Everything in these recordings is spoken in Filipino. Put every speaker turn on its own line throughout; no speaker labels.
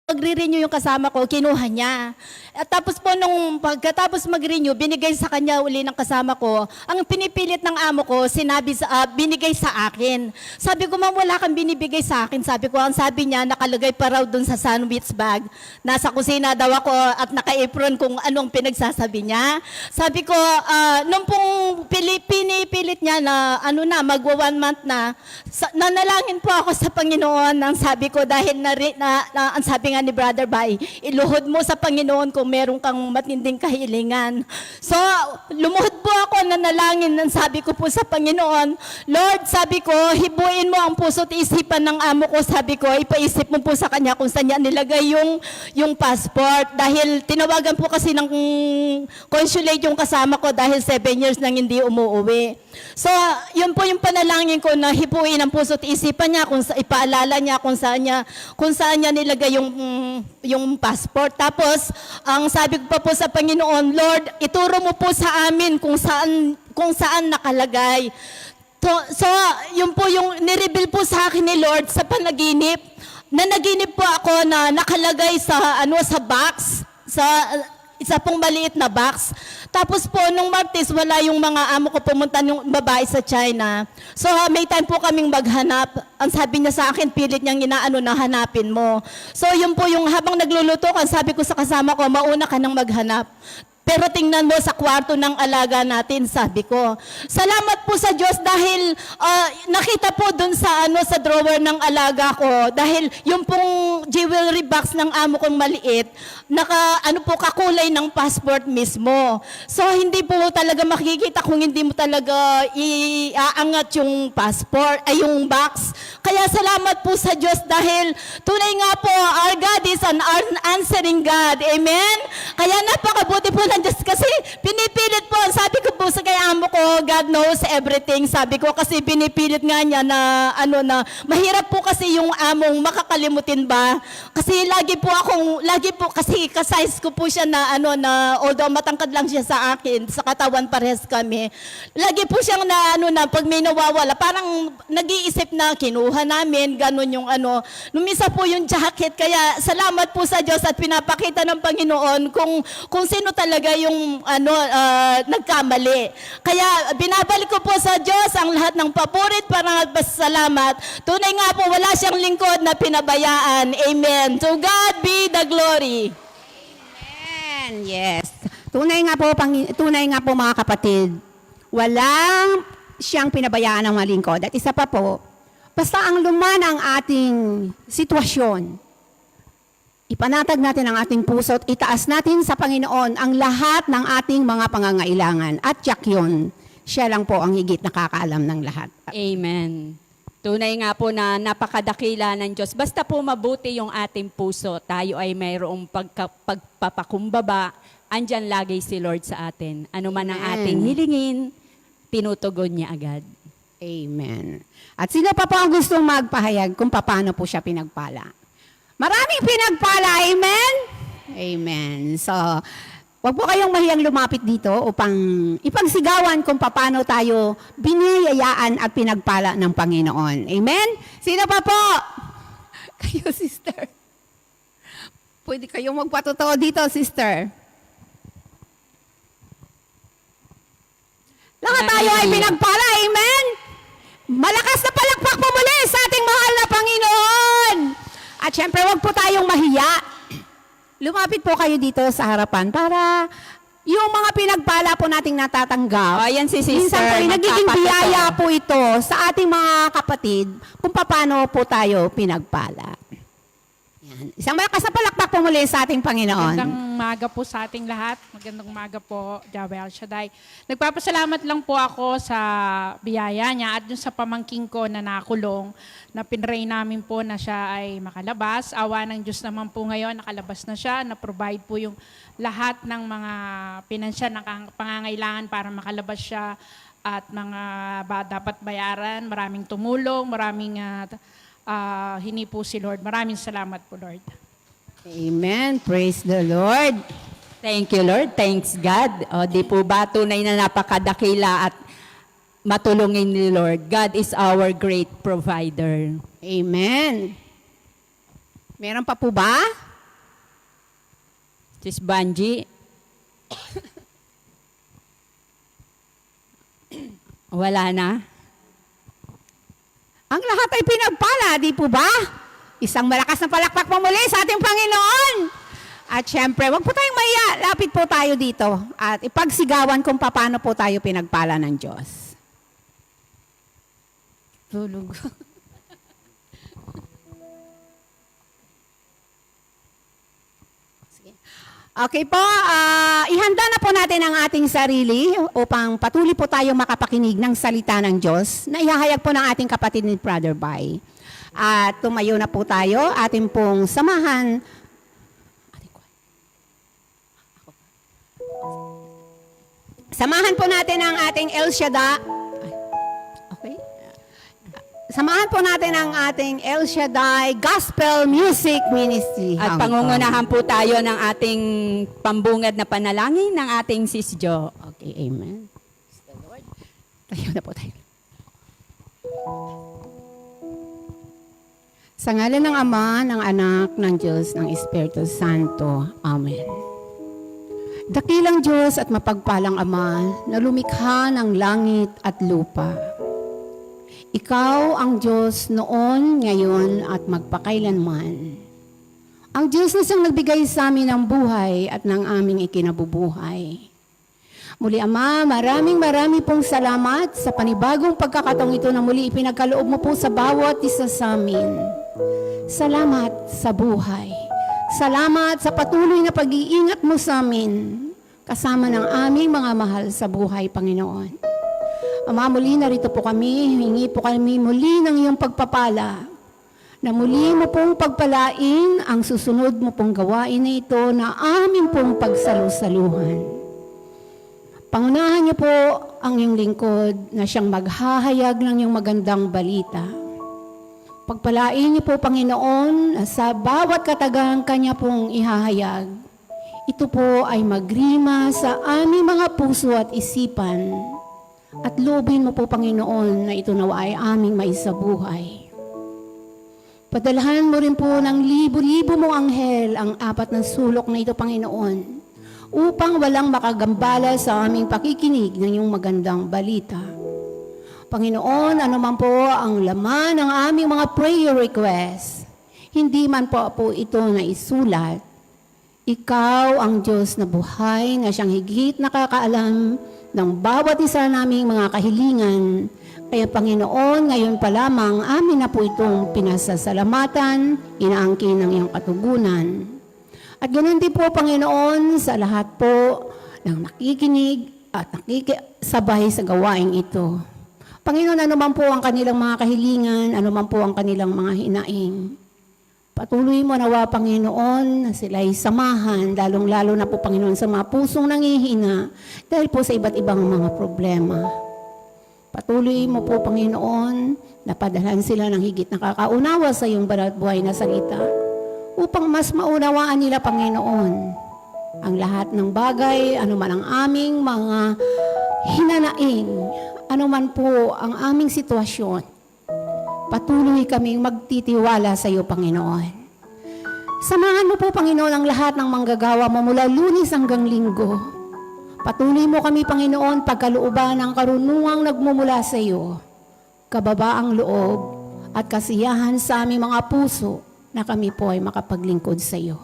magre-renew yung kasama ko, kinuha niya. At tapos po nung pagkatapos mag-renew, binigay sa kanya uli ng kasama ko. Ang pinipilit ng amo ko, binigay sa akin. Sabi ko, ma'am, wala kang binibigay sa akin. Sabi ko, ang sabi niya, nakalagay pa raw dun sa sandwich bag. Nasa kusina daw ako at naka-apron kung anong pinagsasabi niya. Sabi ko, nung pong pinipilit niya na magwa 1 month na, nanalangin po ako sa Panginoon. Ang sabi ko, dahil ang sabi nga ni Brother Bay, iluhod mo sa Panginoon kung meron kang matinding kahilingan. So, lumuhod po ako, nanalangin, ang sabi ko po sa Panginoon, Lord, sabi ko, hibuin mo ang puso't isipan ng amo ko, sabi ko, ipaisip mo po sa kanya kung saan niya nilagay yung passport. Dahil tinawagan po kasi ng consulate yung kasama ko dahil 7 years nang hindi umuwi. So, yun po yung panalangin ko na hibuin ang puso't isipan niya, ipaalala niya kung saan niya nilagay yung passport. Tapos, ang sabi ko pa po sa Panginoon, Lord, ituro mo po sa amin kung saan nakalagay. So, yun po yung nireveal po sa akin ni Lord sa panaginip. Nanaginip po ako na nakalagay sa box, sa isa pong maliit na box. Tapos po, nung Martes, wala yung mga amo ko pumunta ng babae sa China. So, may time po kaming maghanap. Ang sabi niya sa akin, pilit niyang inaano na hanapin mo. So, yun po yung habang nagluluto ko, sabi ko sa kasama ko, mauna ka nang maghanap. Pero tingnan mo sa kwarto ng alaga natin, sabi ko. Salamat po sa Diyos dahil nakita po dun sa drawer ng alaga ko. Dahil yung pong jewelry box ng amo kong maliit, kakulay ng passport mismo. So hindi po talaga makikita kung hindi mo talaga iaangat yung passport, yung box. Kaya salamat po sa Diyos dahil tunay nga po, our God is an answering God. Amen? Kaya napakabuti po ng Diyos kasi pinipilit po, sabi ko po sa kay amo ko, God knows everything. Sabi ko kasi pinipilit nga niya na mahirap po kasi yung among makakalimutin ba. Kasi lagi po kasi kasize ko po siya na although matangkad lang siya sa akin, sa katawan parehas kami. Lagi po siyang pag may nawawala, parang nag-iisip na kinuha namin, ganun yung numisa po yung jacket. Kaya salamat po sa Diyos at pinapakita ng Panginoon kung sino talaga yung nagkamali. Kaya binabalik ko po sa Diyos ang lahat ng papurit para salamat. Tunay nga po, wala siyang lingkod na pinabayaan. Amen. To God be the glory.
Amen. Yes. Tunay nga po mga kapatid, walang siyang pinabayaan ng mga lingkod. At isa pa po, basta ang luman ang ating sitwasyon, ipanatag natin ang ating puso at itaas natin sa Panginoon ang lahat ng ating mga pangangailangan. At tiyak yun, siya lang po ang higit nakakaalam ng lahat.
Amen. Tunay nga po na napakadakila ng Diyos. Basta po mabuti yung ating puso, tayo ay mayroong pagpapakumbaba, andyan lagi si Lord sa atin. Ano man ang ating hilingin, tinutugon niya agad.
Amen. At sino pa po ang gustong magpahayag kung paano po siya pinagpala? Maraming pinagpala, amen? Amen. So, wag po kayong mahiyang lumapit dito upang ipagsigawan kung paano tayo biniyayaan at pinagpala ng Panginoon. Amen? Sino pa po? Kayo, sister. Pwede kayong magpatotoo dito, sister. Lahat tayo ay pinagpala, amen? Malakas na palakpak po muli sa ating mahal na Panginoon. At syempre, wag po tayong mahiya. Lumapit po kayo dito sa harapan para yung mga pinagpala po nating natatanggap.
Ayan si sister.
Minsan po, nagiging biyaya po ito sa ating mga kapatid kung paano po tayo pinagpala. Yan. Isang malakas na palakpak po muli sa ating Panginoon.
Magandang umaga po sa ating lahat. Magandang umaga po, Yahweh El Shaddai. Nagpapasalamat lang po ako sa biyaya niya at dun sa pamangking ko na nakulong, na pinray namin po na siya ay makalabas. Awa ng Diyos naman po ngayon, nakalabas na siya, na-provide po yung lahat ng mga pinansyal na pangangailangan para makalabas siya at mga dapat bayaran. Maraming tumulong, maraming hini po si Lord. Maraming salamat po, Lord.
Amen. Praise the Lord.
Thank you, Lord. Thanks, God. O, di po ba tunay na napakadakila at matulungin ni Lord. God is our great provider.
Amen. Meron pa po ba?
Sis Banji. Wala na.
Ang lahat ay pinagpala, di po ba? Isang malakas na palakpak po muli sa ating Panginoon. At syempre, wag po tayong maya. Lapit po tayo dito at ipagsigawan kung paano po tayo pinagpala ng Diyos. Tulog. Sige. Okay po, ihanda na po natin ang ating sarili upang patuloy po tayong makapakinig ng salita ng Diyos na ihahayag po ng ating kapatid ni Brother Bai. At tumayo na po tayo, ating pong samahan. Samahan po natin ang ating El Shaddai. Okay. Samahan po natin ang ating El Shaddai Gospel Music Ministry.
At pangungunahan po tayo ng ating pambungad na panalangin ng ating Sis Jo.
Okay, amen. Praise the Lord. Tayo na po tayo. Sa ngalan ng Ama, ng Anak, ng Diyos, ng Espiritu Santo. Amen. Dakilang Diyos at mapagpalang Ama na lumikha ng langit at lupa. Ikaw ang Diyos noon, ngayon at magpakailanman. Ang Diyos na siyang nagbigay sa amin ng buhay at ng aming ikinabubuhay. Muli Ama, maraming pong salamat sa panibagong pagkakataong ito na muli ipinagkaloob mo po sa bawat isa sa amin. Salamat sa buhay. Salamat sa patuloy na pag-iingat mo sa amin, kasama ng aming mga mahal sa buhay, Panginoon. Ama, muli narito po kami, hingi po kami muli ng iyong pagpapala, na muli mo pong pagpalain ang susunod mo pong gawain na ito na amin pong pagsalusaluhan. Pangunahan niyo po ang iyong lingkod na siyang maghahayag ng iyong magandang balita. Pagpalain niyo po, Panginoon, sa bawat katagang kanya pong ihahayag. Ito po ay magrima sa aming mga puso at isipan. At loobin mo po, Panginoon, na ito nawa ay aming maisabuhay. Padalhan mo rin po ng libo-libo mong anghel ang apat na sulok na ito, Panginoon, upang walang makagambala sa aming pakikinig ng iyong magandang balita. Panginoon, ano man po ang laman ng aming mga prayer requests, hindi man po ito na isulat. Ikaw ang Diyos na buhay na siyang higit nakakaalam ng bawat isa naming mga kahilingan. Kaya Panginoon, ngayon pa lamang amin na po itong pinasasalamatan, inaangkin ng iyong katugunan. At ganoon din po, Panginoon, sa lahat po ng nakikinig at nakikisabay sa gawaing ito. Panginoon, ano man po ang kanilang mga kahilingan, ano man po ang kanilang mga hinaing. Patuloy mo nawa, Panginoon, na sila'y samahan, lalong-lalo na po, Panginoon, sa mga pusong nangihina dahil po sa iba't ibang mga problema. Patuloy mo po, Panginoon, na padalhan sila ng higit nakakaunawa sa iyong banal at buhay na salita upang mas maunawaan nila, Panginoon, ang lahat ng bagay, anuman ang aming mga hinanaing, anuman po ang aming sitwasyon. Patuloy kaming magtitiwala sa iyo, Panginoon. Samahan mo po, Panginoon, ang lahat ng manggagawa mo mula Lunes hanggang Linggo. Patuloy mo kami, Panginoon, pagkalooban ng karunungang nagmumula sa iyo, kababaang loob at kasiyahan sa aming mga puso na kami po ay makapaglingkod sa iyo.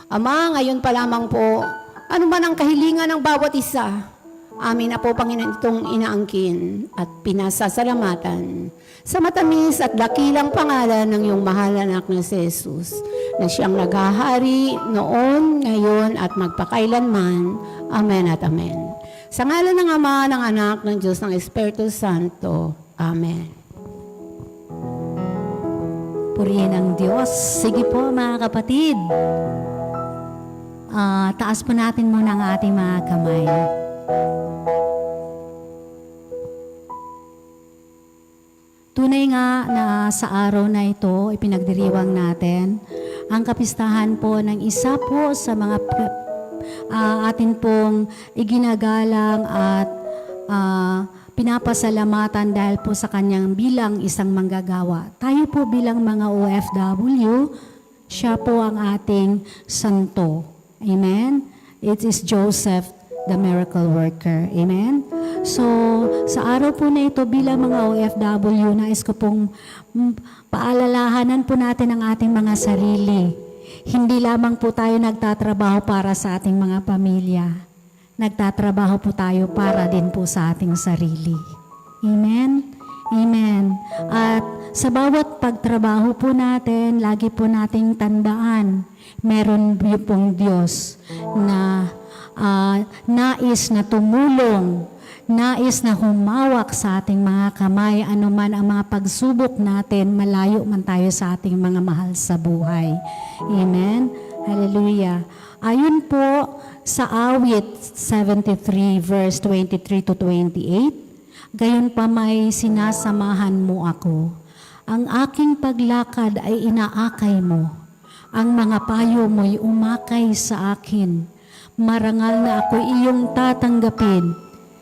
Ama, ngayon pa lamang po, ano man ang kahilingan ng bawat isa, amin na po, Panginoon, itong inaangkin at pinasasalamatan sa matamis at dakilang pangalan ng iyong mahal na anak na si Jesus, na siyang naghahari noon, ngayon, at magpakailanman. Amen at amen. Sa ngalan ng Ama, ng Anak, ng Diyos, ng Espiritu Santo. Amen.
Purihin ang Diyos. Sige po mga kapatid. Taas po natin muna ang ating mga kamay. Tunay nga na sa araw na ito, ipinagdiriwang natin ang kapistahan po ng isa po sa mga atin pong iginagalang at pinapasalamatan dahil po sa kanyang bilang isang manggagawa. Tayo po bilang mga OFW, siya po ang ating santo. Amen? It is Joseph, the miracle worker. Amen? So, sa araw po na ito, bilang mga OFW, nais ko pong paalalahanan po natin ang ating mga sarili. Hindi lamang po tayo nagtatrabaho para sa ating mga pamilya. Nagtatrabaho po tayo para din po sa ating sarili. Amen? Amen. At sa bawat pagtrabaho po natin, lagi po nating tandaan, meron pong Diyos na nais na tumulong, nais na humawak sa ating mga kamay, anuman ang mga pagsubok natin, malayo man tayo sa ating mga mahal sa buhay. Amen? Hallelujah. Ayon po sa awit 73 verse 23 to 28, gayon pa may sinasamahan mo ako. Ang aking paglakad ay inaakay mo. Ang mga payo mo'y umakay sa akin. Marangal na ako iyong tatanggapin.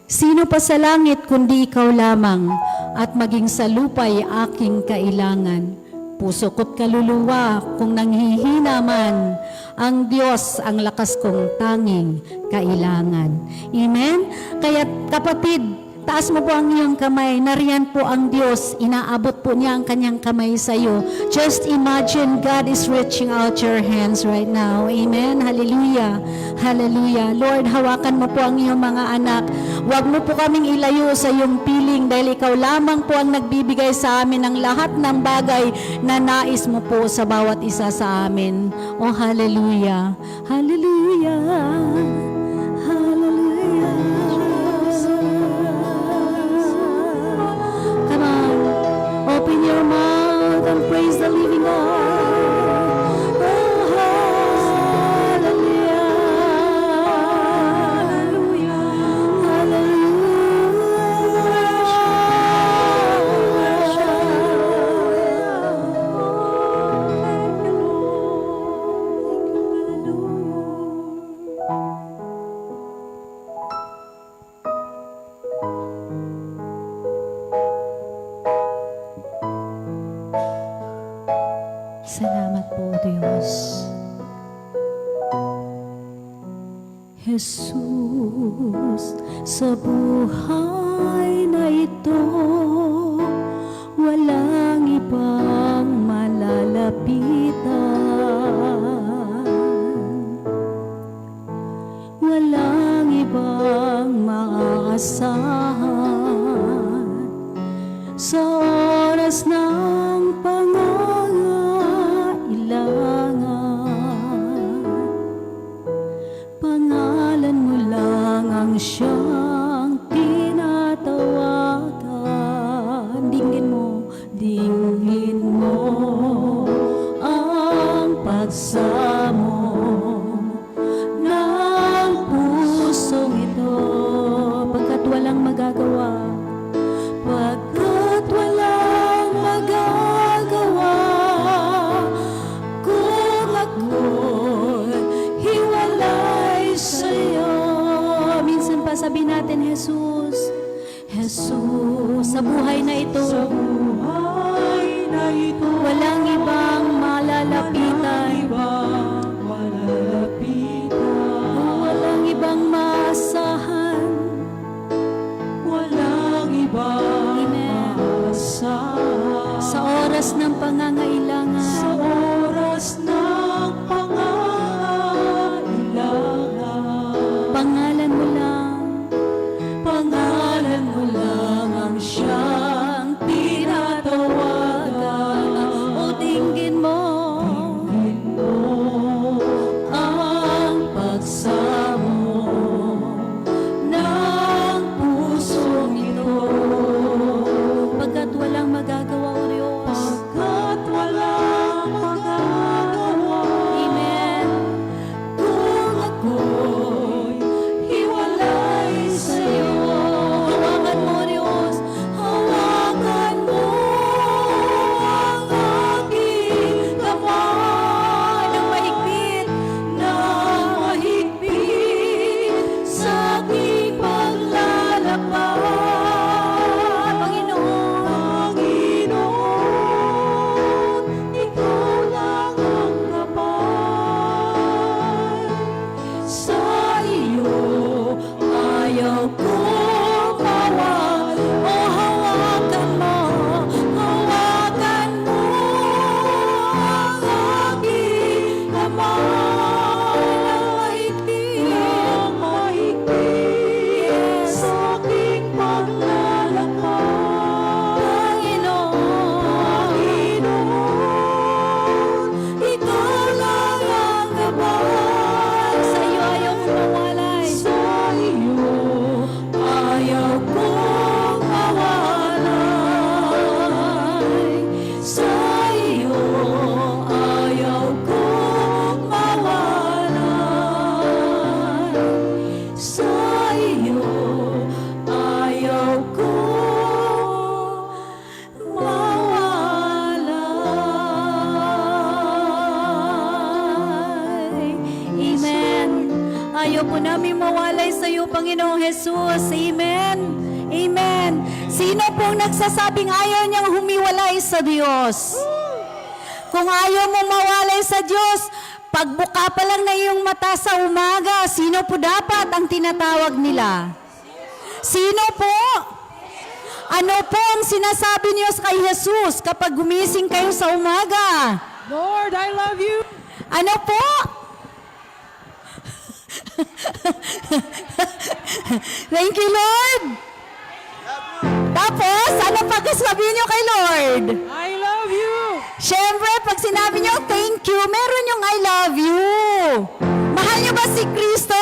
Sino pa sa langit kundi ikaw lamang, at maging sa lupa'y aking kailangan. Puso ko't kaluluwa kung nanghihina man, ang Diyos ang lakas kong tanging kailangan. Amen? Kaya kapatid, taas mo po ang iyong kamay. Nariyan po ang Diyos. Inaabot po niya ang kanyang kamay sa iyo. Just imagine God is reaching out your hands right now. Amen? Hallelujah. Hallelujah. Lord, hawakan mo po ang iyong mga anak. Huwag mo po kaming ilayo sa iyong piling dahil ikaw lamang po ang nagbibigay sa amin ng lahat ng bagay na nais mo po sa bawat isa sa amin. Oh, hallelujah. Hallelujah. Hallelujah. Come on, open your mouth and praise the living God. Oh, hallelujah. Salamat po, Diyos. Jesus, sa buhay na ito, walang ibang malalapitan. Walang ibang maaasahan sa oras ng pangangailangan. Pangalan mo lang ang siyang tinatawagan. Dinggin mo ang pagsamo ng pusong ito. Pagkat walang magagawa, pagkat walang magagawa, kung ako'y hiwalay sa'yo. Minsan pa sabihin natin, Jesus, Jesus, sa buhay na ito, walang ibang malalapitan. Ayaw po namin mawalay sa iyo, Panginoong Jesus. Amen. Amen. Sino pong nagsasabing ayaw niyang humiwalay sa Diyos? Kung ayaw mo mawalay sa Diyos, pagbuka pa lang na iyong mata sa umaga, sino po dapat ang tinatawag nila? Sino po? Ano po ang sinasabi niyo kay Jesus kapag gumising kayo sa umaga?
Lord, I love you.
Ano po? Thank you, Lord. Tapos, ano pagkasabi niyo kay Lord?
I love you.
Siyempre, pag sinabi niyo thank you, meron yung I love you. Mahal niyo ba si Kristo?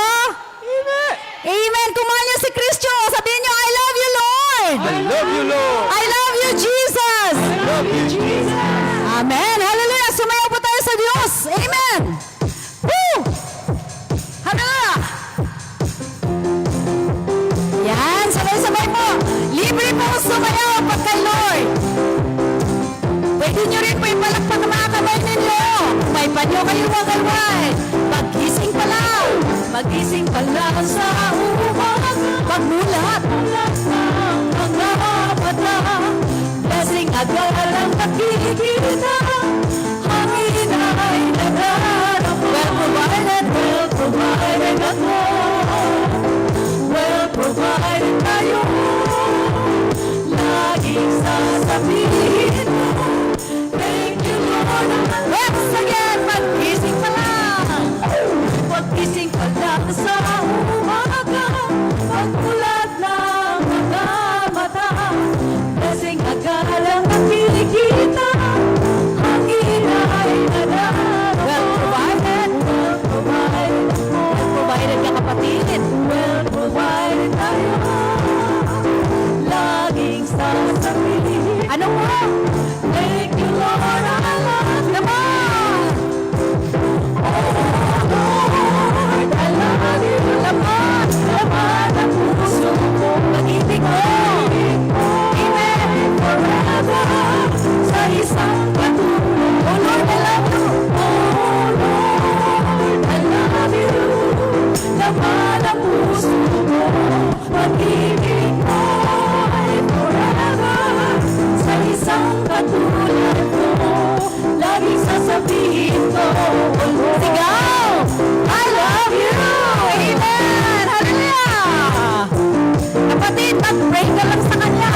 Amen.
Amen. Kung mahal niyo si Kristo, sabihin niyo, I love you, Lord.
I love you, Lord.
I love you, Jesus.
I love you, Jesus.
Amen. Hallelujah. Sumayaw po tayo sa Diyos. Amen. Woo! Hallelujah. Yan. Sabay-sabay po. Libre po sumayaw pag kay Lord. Pwede nyo rin po ipalakpak ang mga kamay ninyo. May panyo kayo magalway. Magising pa lang. Magising pa lang sa umaga. Pagmulat ng mga mata. Blessing agad ang nakikita. Hangin ay nadarama. Well provided ako. Well provided tayo. Laging sasabihin mo. Thank you, Lord. Once again, pag-gising pa lang. Pag-gising pa lang sa umaga. Pagmulat ng mga mata. Blessing agad ang nakikita. Hangin ay nadarama. Well provided. Well provided. Well provided ka, kapatid. Well provided tayo. Laging sasabihin. Ano mo? Thank you, Lord. I love you. Come on. Oh, Lord, I love you. Laman, laman ang puso ko. Pag-ibig mo. Amen. Forever. Sa isang katulong. Oh, Lord, I love you. Oh, Lord, I love you. Laman ang puso ko. Pag-ibig mo ay forever. Sa isang katulad ko, laging sasabihin ko, sigaw! I love you! Amen! Hallelujah! Kapatid, mag-pray ka lang sa Kanya.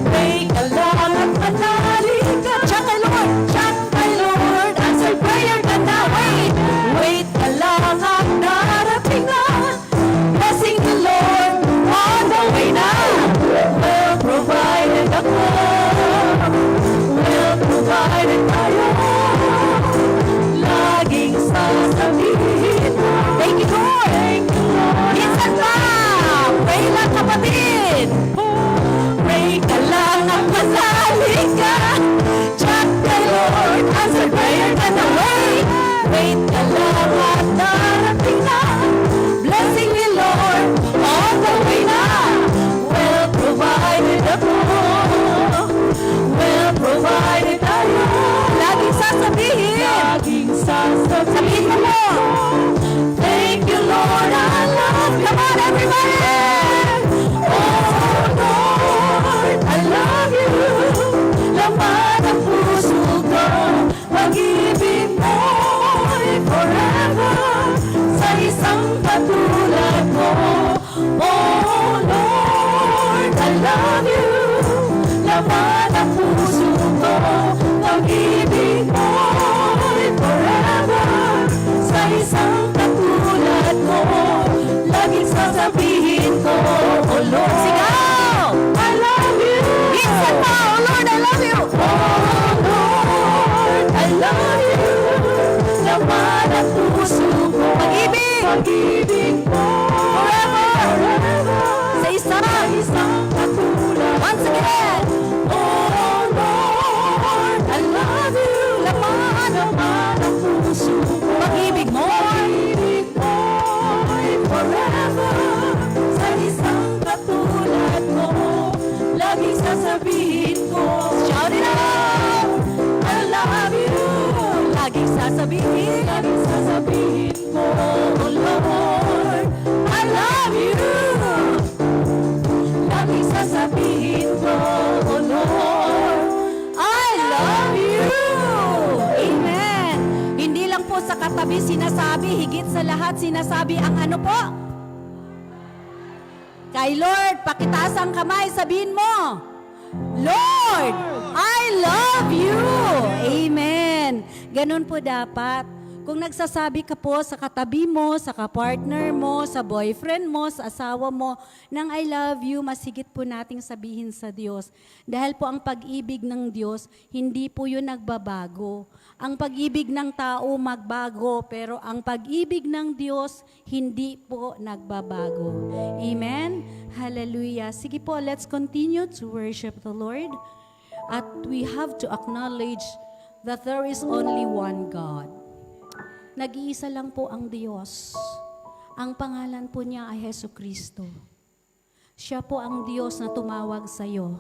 Pray ka lang at manalig ka. Check kay Lord! Check kay Lord! Answer prayer ka na. Wait! Wait ka lang at darating na. Blessing the Lord on the way na. Well provided ako. Well provided tayo. Laging sasabihin mo. Thank you, Lord. Thank you, Lord. Minsan pa. Pray lang, kapatid. Pray ka lang at manalig ka. Check kay Lord. Answer prayer ka na. Wait. Wait ka lang at darating na. Blessing ni Lord on the way na. Well provided ako. Well provided tayo. Laging sasabihin. Laging sasabihin. Sabihin mo mo. Thank you, Lord. I love you. Come on, everybody. Oh, Lord, I love you. Laman ang puso ko. Pag-ibig mo ay forever. Sa isang katulad mo. Oh, Lord, I love you. Laman ang puso ko. Pag-ibig mo ay forever. Sa isang katulad mo. Laging sasabihin ko, oh Lord. Sigaw! I love you. Minsan pa, oh Lord, I love you. Oh Lord, I love you. Laman ang puso ko. Pag-ibig. Pag-ibig mo. Forever. Forever. Sa isang katulad. Once again. Oh Lord, I love you. Laman ang puso ko. Pag-ibig mo. Pag-ibig mo ay forever. Sa isang katulad mo. Laging sasabihin ko. Shout it out. I love you. Laging sasabihin ko, oh Lord. katabi, sinasabi, higit sa lahat, sinasabi ang ano po? Kay Lord, pakitaas ang kamay, sabihin mo, Lord, I love you. Amen. Ganun po dapat. Kung nagsasabi ka po sa katabi mo, sa kapartner mo, sa boyfriend mo, sa asawa mo, ng I love you, masigit po nating sabihin sa Diyos. Dahil po ang pag-ibig ng Diyos, hindi po yun nagbabago. Ang pag-ibig ng tao magbago, pero ang pag-ibig ng Diyos, hindi po nagbabago. Amen? Hallelujah. Sige po, let's continue to worship the Lord. At we have to acknowledge that there is only one God. Nag-iisa lang po ang Diyos. Ang pangalan po niya ay Hesus Kristo. Siya po ang Diyos na tumawag sa iyo,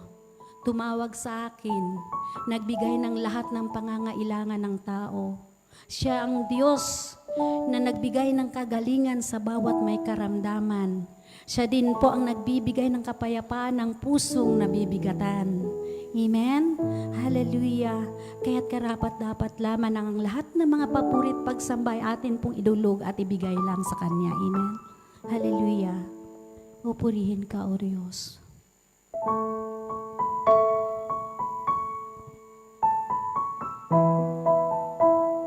tumawag sa akin, nagbigay ng lahat ng pangangailangan ng tao. Siya ang Diyos na nagbigay ng kagalingan sa bawat may karamdaman. Siya din po ang nagbibigay ng kapayapaan ng pusong nabibigatan. Amen? Hallelujah. Kaya't karapat-dapat laman ang lahat ng mga papurit pagsambay atin pong idulog at ibigay lang sa Kanya. Amen? Hallelujah. Pupurihin ka, O Diyos.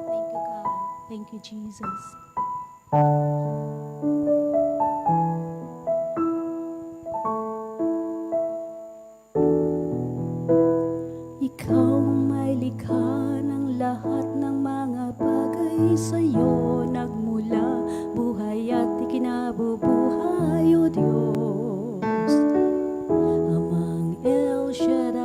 Thank you, God. Thank you, Jesus. Ikaw ang may likha ng lahat ng mga bagay sa'yo nagmula, buhay at ikinabubuhay, O Diyos, Amang El Shaddai.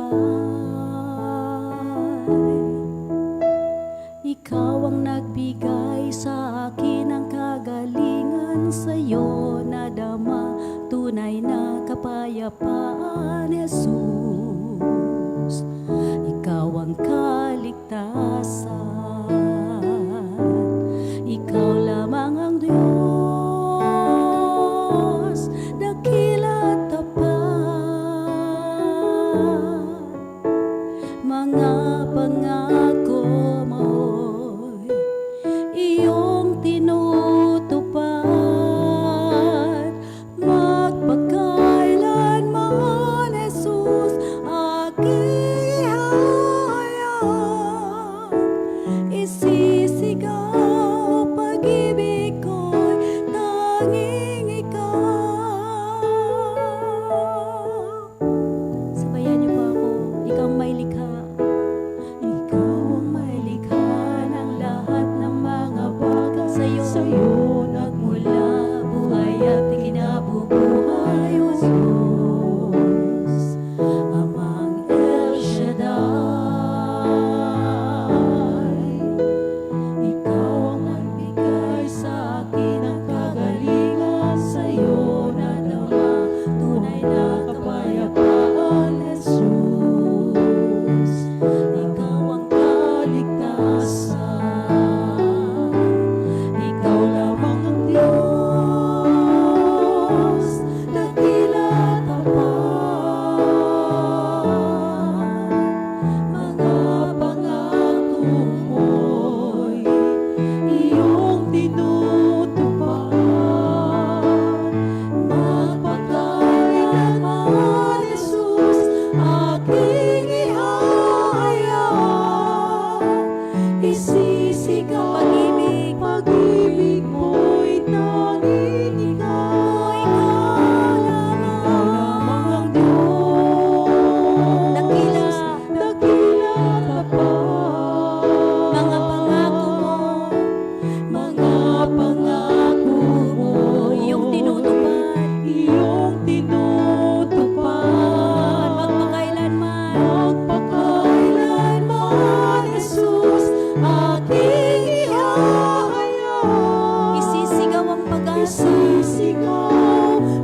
Ikaw ang nagbigay sa akin ng kagalingan, sa'yo nadama tunay na kapayapaan, Jesus. Ikaw ang kaligtasan, ikaw lamang ang Diyos, dakila at tapat. Mga pangako mo'y iyong tinutupad, magpakailanman, Jesus, aking isisigaw, pag-ibig ko'y tanging ikaw. Sabayan niyo po ako, ikaw ang may likha. Ikaw ang may likha ng lahat ng mga bagay sa'yo nagmula, buhay at ikinabubuhay, O Diyos, Amang El Shaddai. Ikaw ang nagbigay sa akin ng kagalingan, sa'yo nadama tunay na kapayapaan, Jesus. Ikaw ang kaligtasan, ikaw lamang ang Diyos, dakila at tapat. Mga pangako mo'y iyong tinutupad, magpakailanman, Jesus, aking ihahayag. Isisigaw, pag-ibig mo'y tanging ikaw. Ikaw lamang ang Diyos, dakila at tapat. Mga pangako mo, iyong tinutupad, magpakailanman, Jesus, aking ihahayag. Isisigaw ang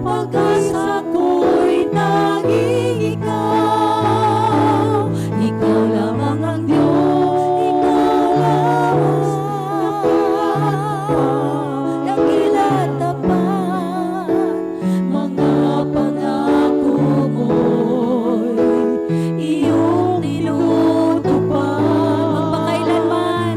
pag-asa ko'y tanging ikaw. Ikaw lamang ang Diyos, ikaw lamang, dakila at tapat. Mga pangako mo'y iyong tinutupad, magpakailanman,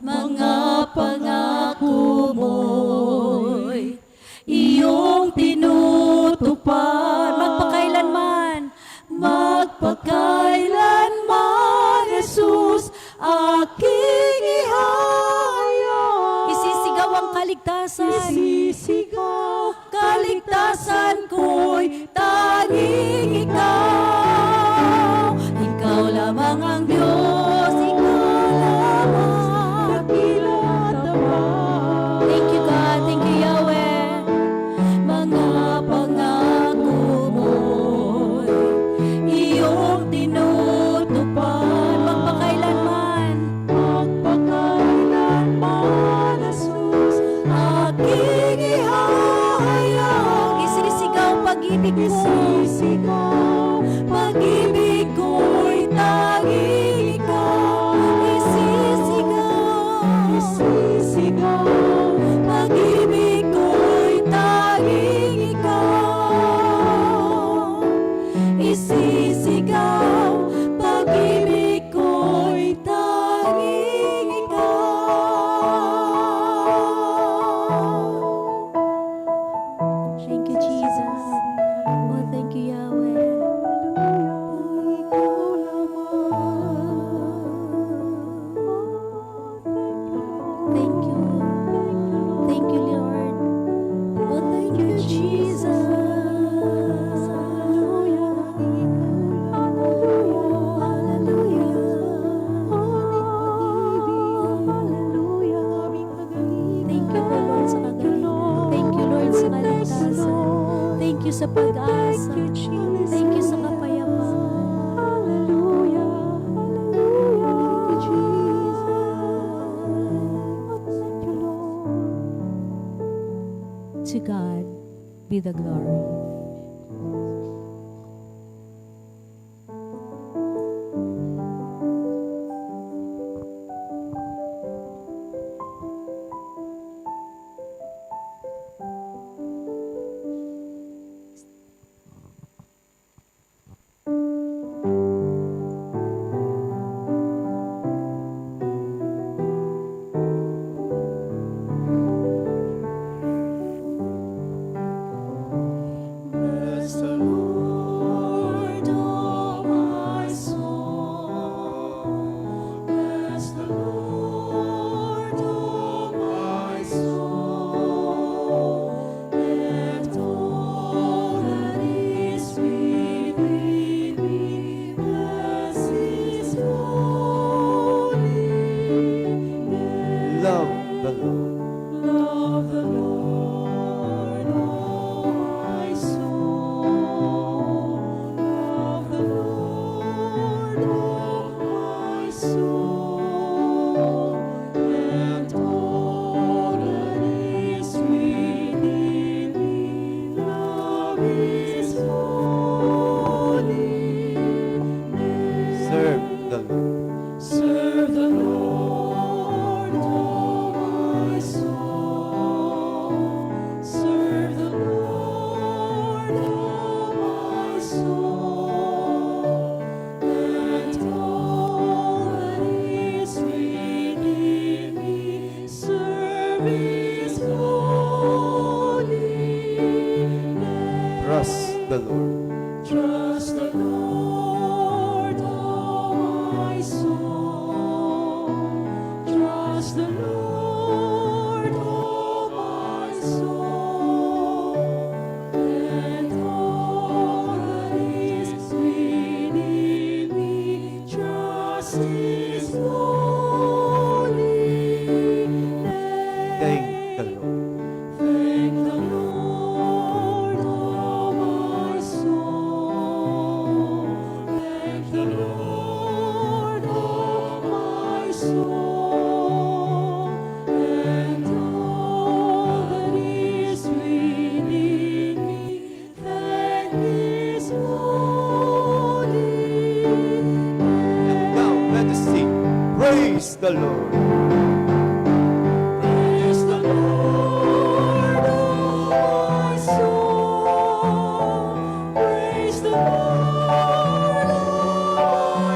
mga pangako mo'y iyong tinutupad magpakailanman, Jesus, aking ihayag. Isisigaw ang kaligtasan, kaligtasan ko'y tanging ikaw. Ikaw lamang ang Diyos, ikaw lamang, dakila at tapat. Thank you God, thank you Yahweh. Mga pangako mo'y iyong tinutupad magpakailanman, Jesus, aking ihahayag. Isisigaw pag-ibig ko, pag-ibig ko'y tanging ikaw. Isisigaw, pag-ibig ko'y tanging ikaw. Isisigaw, pag-ibig ko'y tanging ikaw. Thank you, Jesus. Oh, thank you, Yahweh. Thank you. Thank you, Lord. Oh, thank you, Jesus. Hallelujah. Hallelujah. Hallelujah. Thank you, Lord, sa kagalingan. Thank you, Lord, sa kaligtasan. Thank you sa pag-asa. Thank you sa kapayapaan. Hallelujah. Hallelujah. Thank you, Jesus. Thank you, Lord. To God be the glory. Bless the Lord, oh my soul. Bless the Lord, oh my soul. Let all that is within me bless His holy name.
Love the Lord.
Love the Lord, oh my soul. Love the Lord, oh my soul. And all that is within me, love His holy name.
Serve the Lord.
Serve the Lord, oh my soul. Serve the Lord, oh my soul. And all that is within me, serve His holy name.
Trust the Lord.
Trust the Lord, oh my soul. Trust the Lord, oh my soul. And all that is within me, trust His holy name.
Thank the Lord.
Thank the Lord, oh my soul. Thank the Lord, oh my soul. And all that is within me, thank His holy name.
And now let us sing. Praise the Lord.
Praise the Lord, oh my soul. Praise the Lord, oh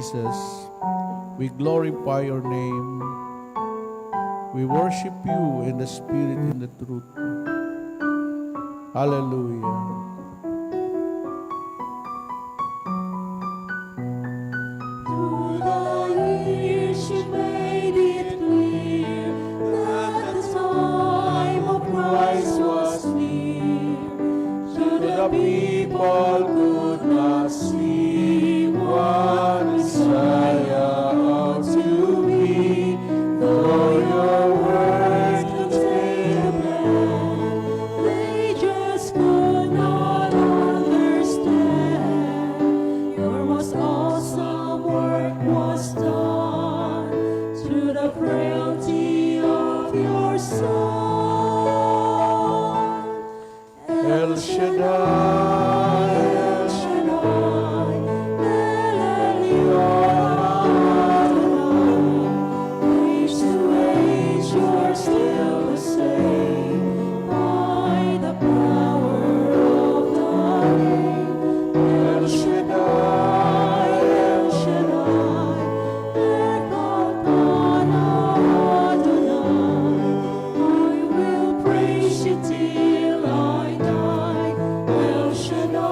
Jesus. We glorify your name. We worship you in the spirit and the truth. Hallelujah.
Through the years you made it clear that the time of Christ was near. To the people could not see what Messiah ought to be. Though your words contain a plan, they just could not understand. Your most awesome work was done through the frailty of your Son.
El Shaddai,
El Shaddai, El Elyon Adonai. Age to age you're still the same. By the power of the name, El Shaddai, El Shaddai, Elkana Adonai. I will praise you till I die. El Shaddai,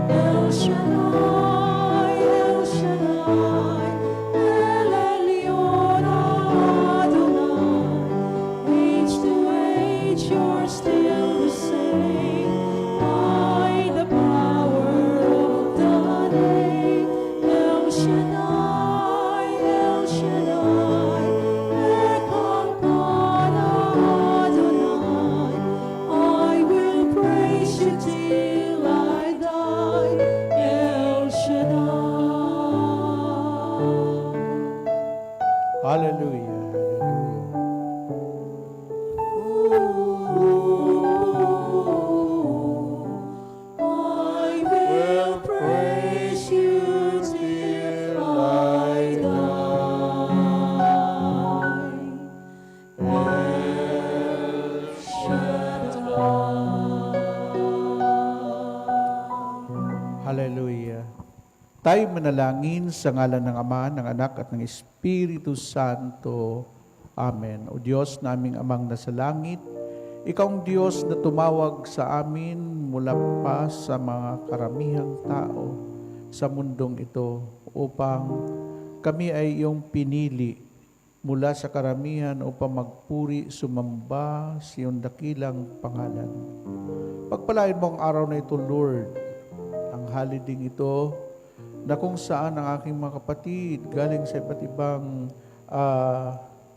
El Shaddai, El Shaddai, El Elyon Adonai. Age to age you're still the same. By the power of the name, El Shaddai, El Shaddai, Elkana Adonai. I will praise you till I die, El Shaddai.
hallelujah,
I will praise you till I die. El Shaddai.
hallelujah. Tayo manalangin sa ngalan ng Ama, ng Anak at ng Espiritu Santo. Amen. O Diyos naming Amang nasa langit, Ikaw ang Diyos na tumawag sa amin mula pa sa mga karamihang tao sa mundong ito upang kami ay iyong pinili mula sa karamihan upang magpuri, sumamba sa iyong dakilang pangalan. Pagpalain mo ang araw na ito, Lord, ang holiday ito na kung saan ang aking mga kapatid galing sa iba't ibang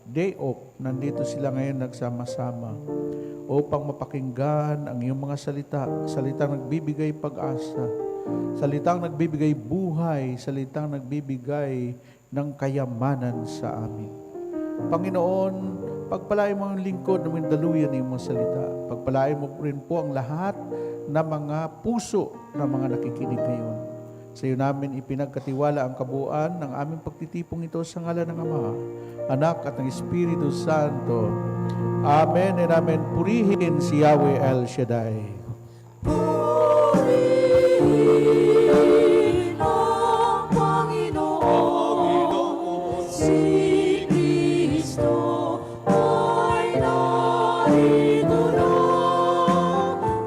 day off, nandito sila ngayon nagsama-sama upang mapakinggan ang iyong mga salita, salitang nagbibigay pag-asa, salitang nagbibigay buhay, salitang nagbibigay ng kayamanan sa amin. Panginoon, pagpalain mo ang lingkod na mindaluyan ng iyong salita. Pagpalain mo rin po ang lahat na mga puso na mga nakikinig ngayon. Sa iyo namin ipinagkatiwala ang kabuuan ng aming pagtitipong ito sa ngalan ng Ama, Anak at ng Espiritu Santo. Amen and amen. Purihin si Yahweh El Shaddai.
Purihin ang Panginoon, si Kristo ay narito na.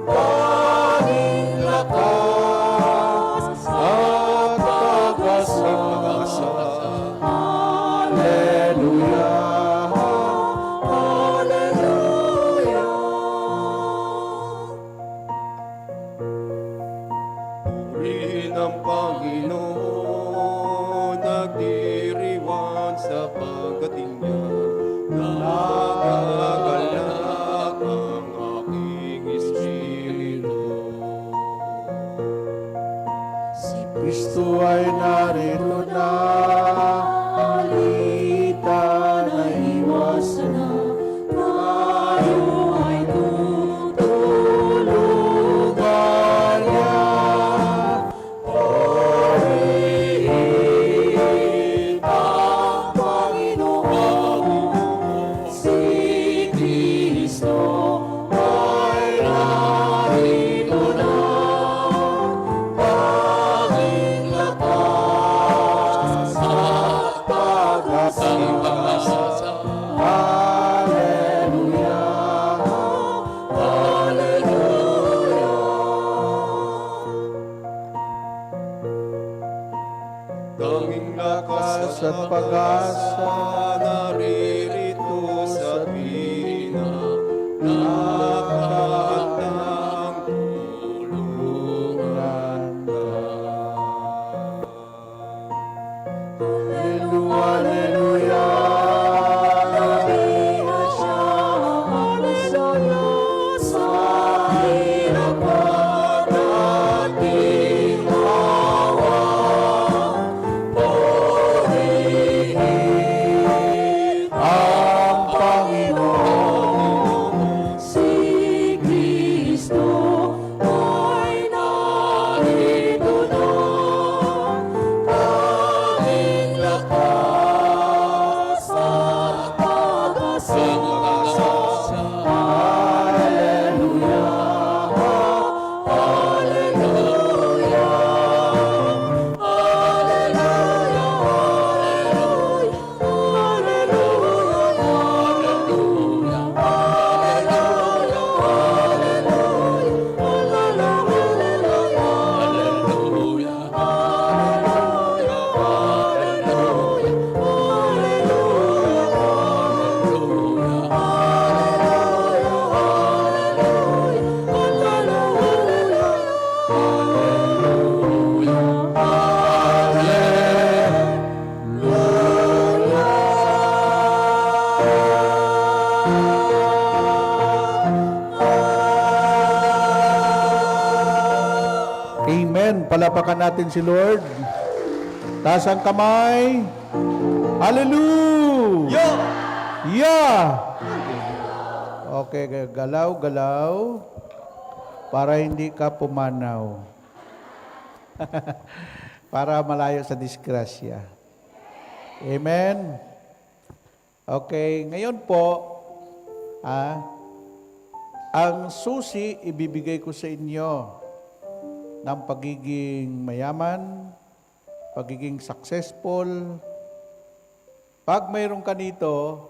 Tanging lakas at pag-asa. Hallelujah, Hallelujah.
Purihin ang Panginoon, nagdiriwan sa pagdating niya. Nagagalak ang aking espiritu.
Si
Kristo ay narito na,
Alita na iwasan na, tayo ay tutulugan niya. Purihin ang Panginoon,
pag-asa,
naririto sa pina, nakatang tulungan ka.
Hallelujah. Ang Panginoon,
Si Kristo ay narito na, tanging lakas at pag-asa. Hallelujah, Hallelujah, Hallelujah,
Amen. Palapakan natin si Lord. Taas ang kamay. Hallelujah! Yeah! Okay, galaw-galaw para hindi ka pumanaw. Para malayo sa disgrasya. Amen. Okay, ngayon po, ang susi ibibigay ko sa inyo ng pagiging mayaman, pagiging successful. Pag mayroon ka nito,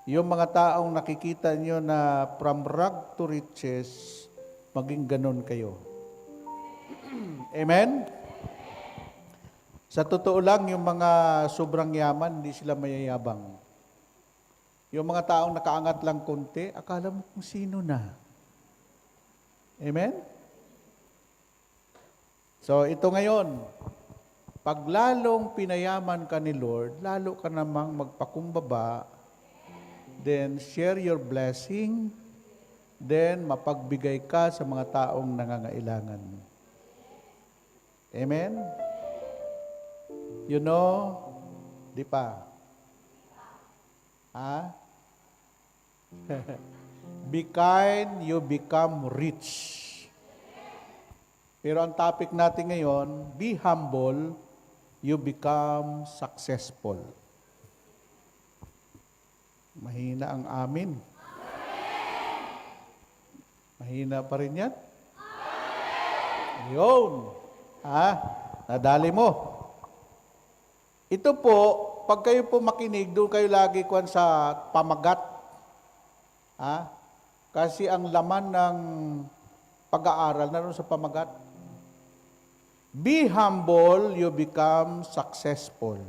yung mga taong nakikita nyo na from rag to riches, maging ganun kayo. Amen? Sa totoo lang, yung mga sobrang yaman, hindi sila mayayabang. Yung mga taong nakaangat lang konti, akala mo kung sino na. Amen? So, ito ngayon, pag lalong pinayaman ka ni Lord, lalo ka namang magpakumbaba, then share your blessing, then mapagbigay ka sa mga taong nangangailangan. Amen? You know, di pa? Ha? Be kind, you become rich. Pero ang topic natin ngayon, be humble, you become successful. Mahina ang amin. Mahina pa rin yan? Ayun. Nadali mo. Ito po, pag kayo po makinig, doon kayo lagi kuwan sa pamagat. Kasi ang laman ng pag-aaral na doon sa pamagat. Be humble, you become successful.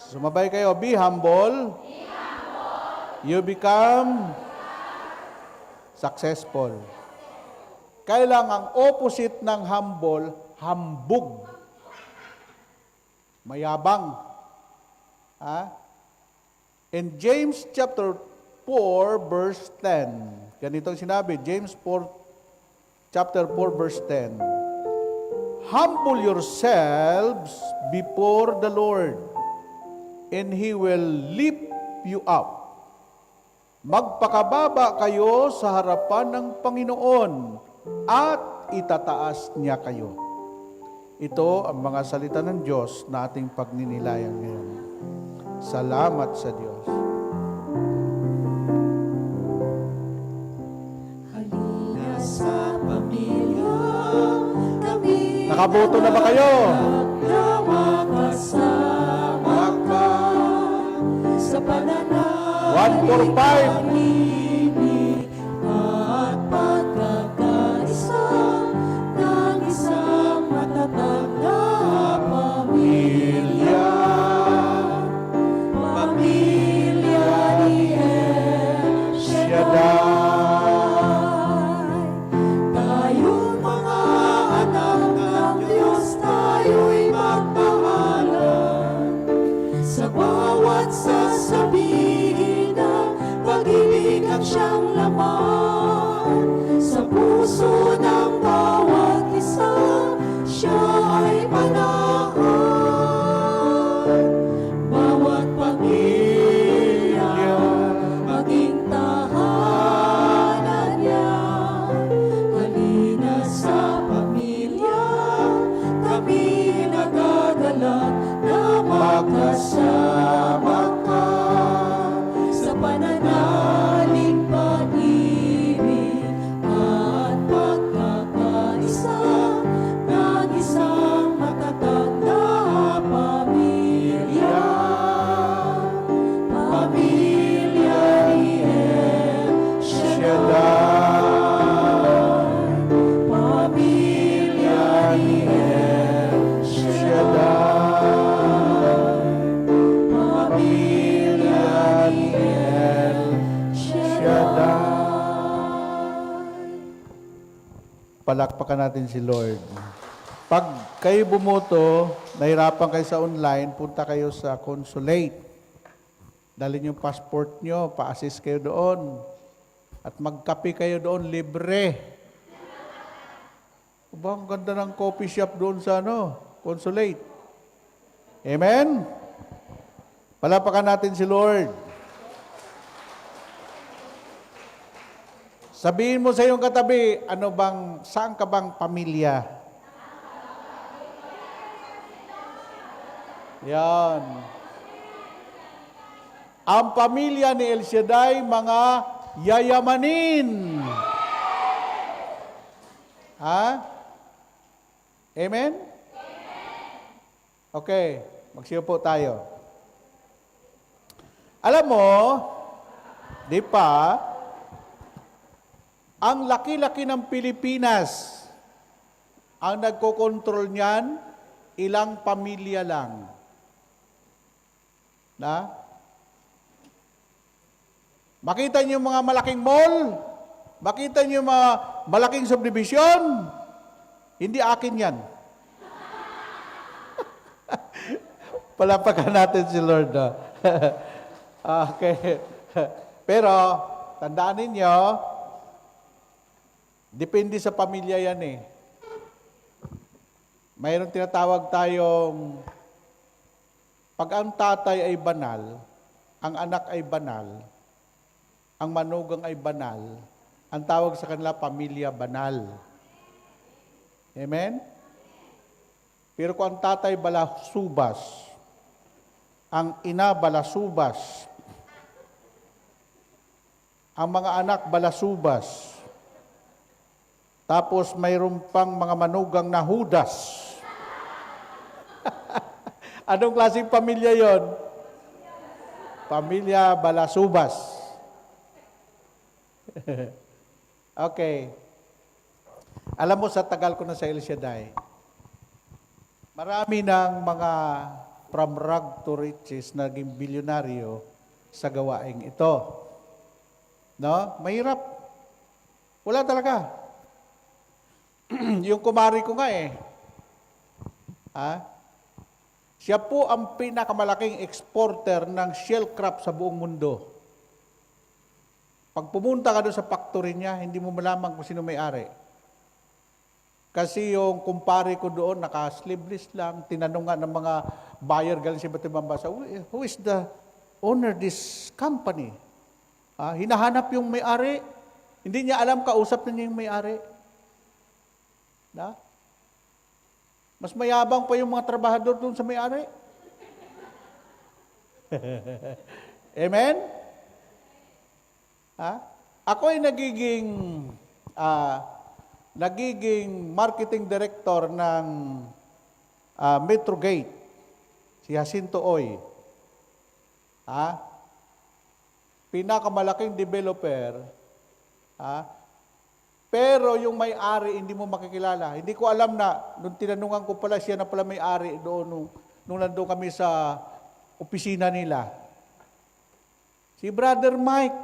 Sumabay kayo, be humble, you become successful. Kailang ang opposite ng humble, hambog. Mayabang. In James chapter 4, verse 10, ganito ang sinabi, James 4, chapter 4, verse 10, humble yourselves before the Lord, and He will lift you up. Magpakababa kayo sa harapan ng Panginoon, at itataas niya kayo. Ito ang mga salita ng Diyos na ating pagninilayan ngayon. Salamat sa Diyos.
Halina sa pamilya, kami
Nakaboto na ba kayo?
na makasama ka sa pananalig
145.
pag-ibig at pagkakaisa ng isang matatag na makasama ka sa pananalig, pag-ibig at pagkakaisa ng isang matatag na pamilya. Pamilya ni El Shaddai. Pamilya ni El Shaddai. Pamilya ni El Shaddai.
Palakpakan natin si Lord. Pag kayo bumoto, nahirapan kayo sa online, punta kayo sa consulate. Dalhin yung passport nyo, pa-assist kayo doon. At magkape kayo doon, libre. Aba, ang ganda ng coffee shop doon sa consulate. Amen? Palapakan natin si Lord. Sabihin mo sa iyong katabi, saan ka bang pamilya? Yan. Ang pamilya ni El Shaddai, mga yayamanin. Ha? Amen? Okay, magsiupo tayo. Alam mo, di pa, ang laki-laki ng Pilipinas, ang nagkokontrol niyan, ilang pamilya lang. Na? Makita niyo yung mga malaking mall, makita niyo yung mga malaking subdivision, hindi akin yan. Palapakan natin si Lord. Okay. Pero, tandaan ninyo, depende sa pamilya yan eh. Mayroon tinatawag tayong, pag ang tatay ay banal, ang anak ay banal, ang manugang ay banal, ang tawag sa kanila, pamilya banal. Amen? Pero kung ang tatay balasubas, ang ina balasubas, ang mga anak balasubas, tapos mayroon pang mga manugang na hudas. Anong klaseng pamilya yon? Pamilya balasubas. Okay. Alam mo, sa tagal ko na sa El Shaddai, marami ng mga from rag to riches naging bilyonaryo sa gawaing ito. No? Mahirap. Wala talaga. Yung kumari ko nga siya po ang pinakamalaking exporter ng shell crop sa buong mundo. Pag pumunta ka doon sa factory niya, hindi mo malaman kung sino may-ari. Kasi yung kumpare ko doon, naka-sleeveless lang, tinanong nga ng mga buyer galing sa iba't ibang bansa, who is the owner this company? Hinahanap yung may-ari. Hindi niya alam, kausap na niya yung may-ari. Na? Mas mayabang pa yung mga trabahador doon sa may-ari. Amen? Ako ay nagiging marketing director ng Metrogate, si Jacinto Oy. Pinakamalaking developer, pero yung may-ari hindi mo makikilala. Hindi ko alam na, nung tinanungan ko pala, siya na pala may-ari doon nung nandun kami sa opisina nila. Si Brother Mike,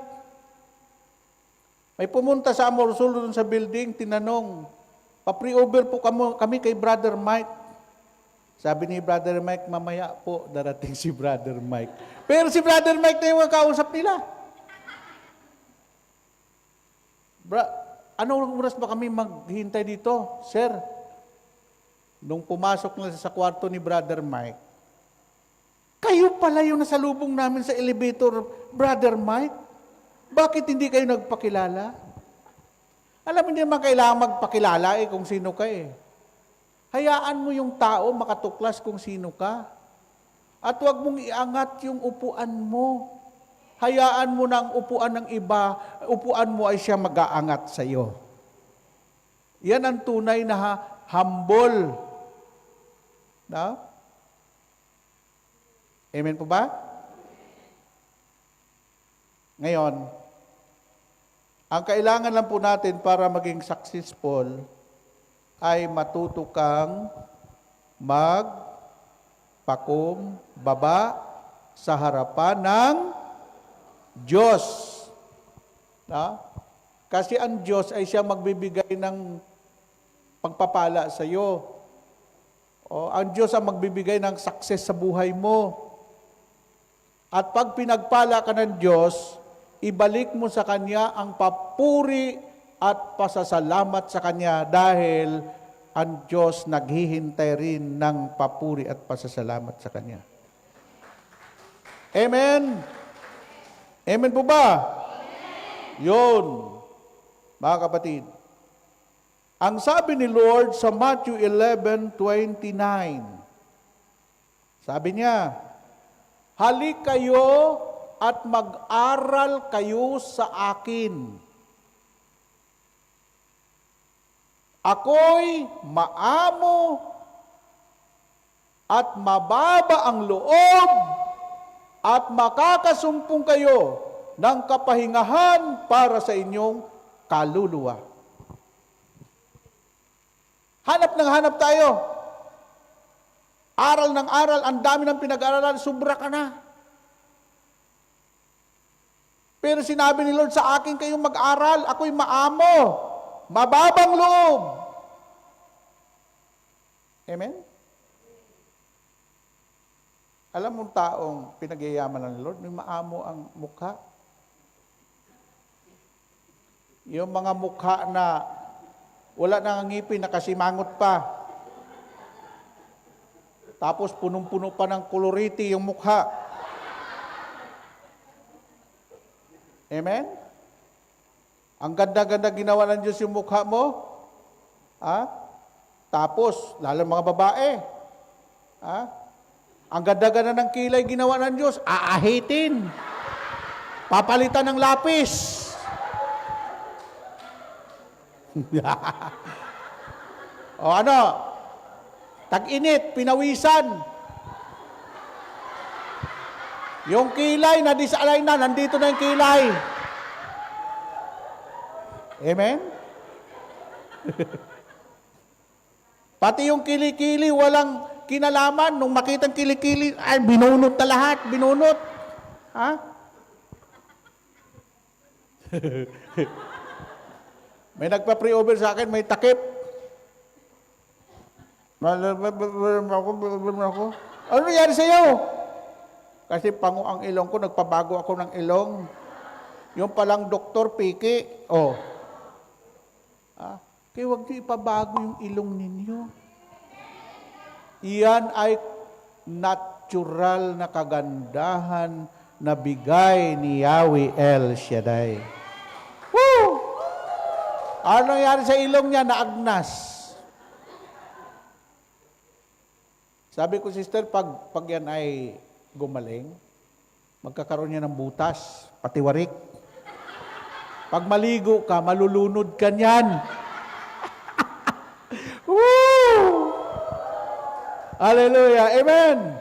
may pumunta sa Amorsul doon sa building, tinanong, pa-pre-over po kami kay Brother Mike. Sabi ni Brother Mike, mamaya po darating si Brother Mike. Pero si Brother Mike na yung kausap nila. Anong oras ba kami maghintay dito? Sir, nung pumasok na sa kwarto ni Brother Mike, kayo pala yung nasalubong namin sa elevator, Brother Mike. Bakit hindi kayo nagpakilala? Alam mo, hindi naman kailangan magpakilala kung sino ka Hayaan mo yung tao makatuklas kung sino ka. At huwag mong iangat yung upuan mo. Hayaan mo na ang upuan ng iba, upuan mo ay siya mag-aangat sa iyo. Yan ang tunay na humble. No? Amen po ba? Ngayon, ang kailangan lang po natin para maging successful ay matuto kang magpakumbaba sa harapan ng Diyos. No? Kasi ang Diyos ay siya magbibigay ng pagpapala sa iyo. O, ang Diyos ang magbibigay ng success sa buhay mo. At pag pinagpala ka ng Diyos, ibalik mo sa Kanya ang papuri at pasasalamat sa Kanya dahil ang Diyos naghihintay rin ng papuri at pasasalamat sa Kanya. Amen? Amen po ba? Amen. Yun, mga kapatid. Ang sabi ni Lord sa Matthew 11:29, sabi niya, halik kayo at mag-aral kayo sa akin. Ako'y maamo at mababa ang loob at makakasumpong kayo ng kapahingahan para sa inyong kaluluwa. Hanap ng hanap tayo. Aral ng aral, ang dami ng pinag-aralan, sobra ka na. Pero sinabi ni Lord, sa akin kayong mag-aral, ako'y maamo, mababang loob. Amen? Alam mong taong pinagyayaman ng Lord, may maamo ang mukha. Yung mga mukha na wala nang ngipin, nakasimangot pa. Tapos punong-puno pa ng koloriti yung mukha. Amen? Ang ganda-ganda ginawa ng Diyos yung mukha mo. Tapos, lalo mga babae. Ang ganda-ganda ng kilay ginawa ng Diyos, aahitin. Papalitan ng lapis. O ano? Tag-init, pinawisan. Yung kilay, na-disalign na, nandito na yung kilay. Amen? Pati yung kilikili, walang kinalaman. Nung makitang kilikili, ay, binunot na lahat, binunot. Ha? May nagpa-pre-over sa akin, may takip. Ano nangyari sa'yo? Kasi pango ang ilong ko, nagpabago ako ng ilong. Yung palang doktor, piki. Oh. Kaya huwag niyo ipabago yung ilong ninyo. Iyan ay natural na kagandahan na bigay ni Yahweh El Shaddai. Woo! Ano nangyari sa ilong niya? Naagnas. Sabi ko, sister, pag yan ay gumaling, magkakaroon niya ng butas, pati warik. Pag maligo ka, malulunod ka niyan. Woo! Hallelujah! Amen!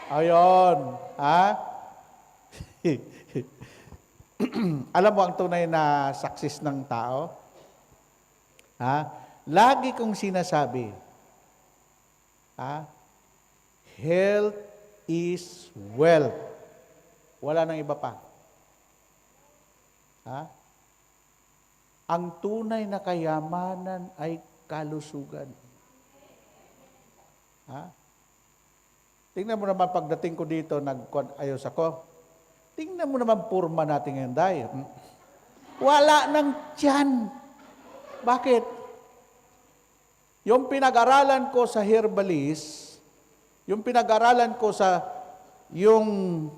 Ayon. Alam mo ang tunay na success ng tao? Lagi kong sinasabi, health is wealth. Wala nang iba pa. Ang tunay na kayamanan ay kalusugan. Tingnan mo naman pagdating ko dito, ayos ako. Tingnan mo naman purma natin ngayon, Day. Wala nang tiyan. Bakit? Yung pinag-aralan ko sa herbalist, yung pinag-aralan ko sa yung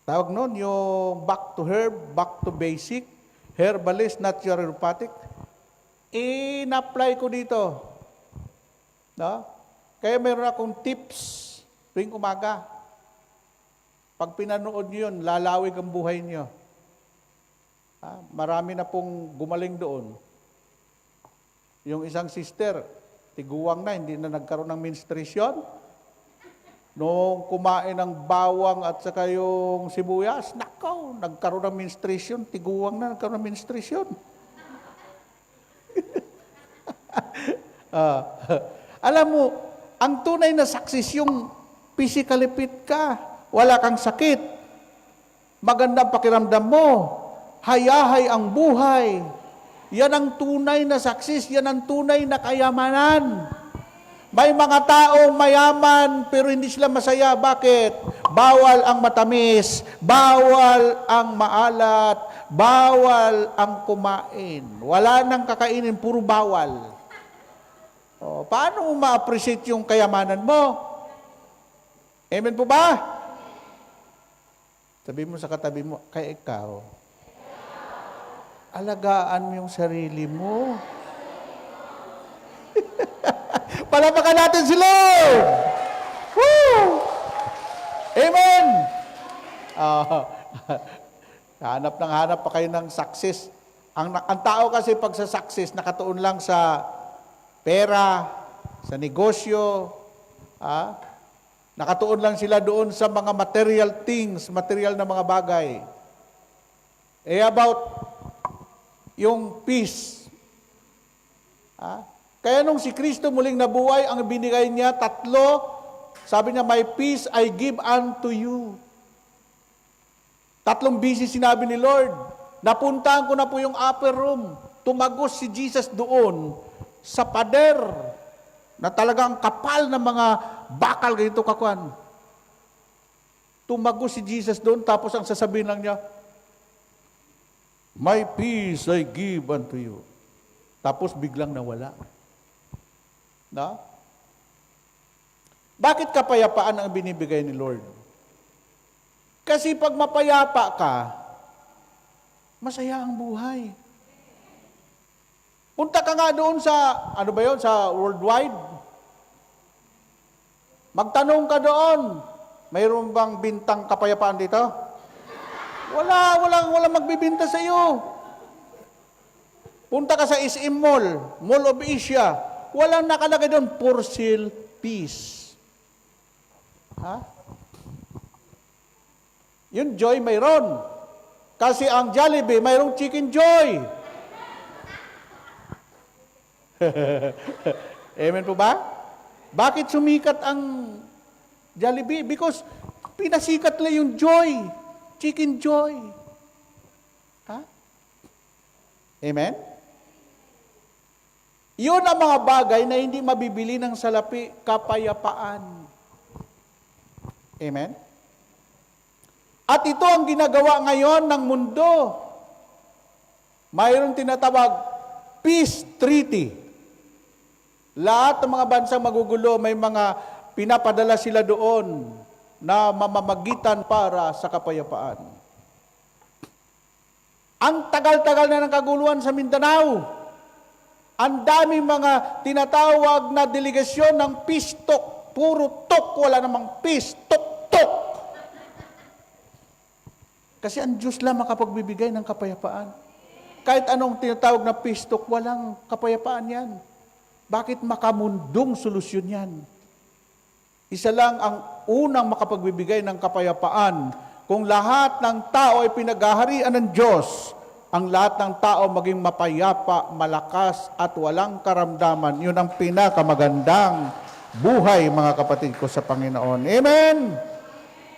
tawag noon, yung back to herb, back to basic, herbalist, naturopathic, in-apply ko dito. No? Kaya meron akong tips tuwing umaga. Pag pinanood nyo yun, lalawig ang buhay nyo. Marami na pong gumaling doon. Yung isang sister, tiguwang na, hindi na nagkaroon ng menstruation. Nung kumain ng bawang at saka yung sibuyas, nakaw, nagkaroon ng menstruation, tiguwang na, nagkaroon ng menstruation. Alam mo, ang tunay na success yung physically fit ka, wala kang sakit, magandang pakiramdam mo, hayahay ang buhay. Yan ang tunay na success, yan ang tunay na kayamanan. May mga taong mayaman pero hindi sila masaya. Bakit? Bawal ang matamis, bawal ang maalat, bawal ang kumain. Wala nang kakainin, puro bawal. Paano mo ma-appreciate yung kayamanan mo? Amen po ba? Sabi mo sa katabi mo, kaya ikaw, alagaan mo yung sarili mo. Palapakan natin si Lord! Woo! Amen! Hanap pa kayo ng success. Ang tao kasi pag sa success, nakatuon lang sa pera, sa negosyo, nakatuon lang sila doon sa mga material things, material na mga bagay. About yung peace. Kaya nung si Kristo muling nabuhay, ang binigay niya, 3, sabi niya, my peace I give unto you. 3 beses sinabi ni Lord, napuntahan ko na po yung upper room. Tumagos si Jesus doon sa pader na talagang kapal na mga bakal ganito kakuan. Tumagos si Jesus doon, tapos ang sasabihin lang niya, my peace I give unto you. Tapos biglang nawala. Na? Bakit kapayapaan ang binibigay ni Lord? Kasi pag mapayapa ka, masaya ang buhay. Punta ka nga doon sa, sa worldwide. Magtanong ka doon, mayroon bang bintang kapayapaan dito? Walang magbibinta sa iyo. Punta ka sa SM Mall of Asia, walang nakalagay doon, for sale, peace. Yung Joy mayroon. Kasi ang Jollibee, mayroong Chicken Joy. Amen po ba? Bakit sumikat ang Jollibee? Because pinasikat lang yung Joy. Chicken Joy. Amen? Yun ang mga bagay na hindi mabibili ng salapi, kapayapaan. Amen? At ito ang ginagawa ngayon ng mundo. Mayroong tinatawag peace treaty. Lahat ng mga bansang magugulo, may mga pinapadala sila doon na mamamagitan para sa kapayapaan. Ang tagal-tagal na ng kaguluhan sa Mindanao. Ang daming mga tinatawag na delegasyon ng peace talk. Puro talk, wala namang peace, talk. Kasi ang Diyos lang makapagbibigay ng kapayapaan. Kahit anong tinatawag na peace talk, walang kapayapaan yan. Bakit makamundong solusyon yan? Isa lang ang unang makapagbibigay ng kapayapaan. Kung lahat ng tao ay pinaghaharian ng Diyos, ang lahat ng tao maging mapayapa, malakas, at walang karamdaman. Yun ang pinakamagandang buhay, mga kapatid ko sa Panginoon. Amen?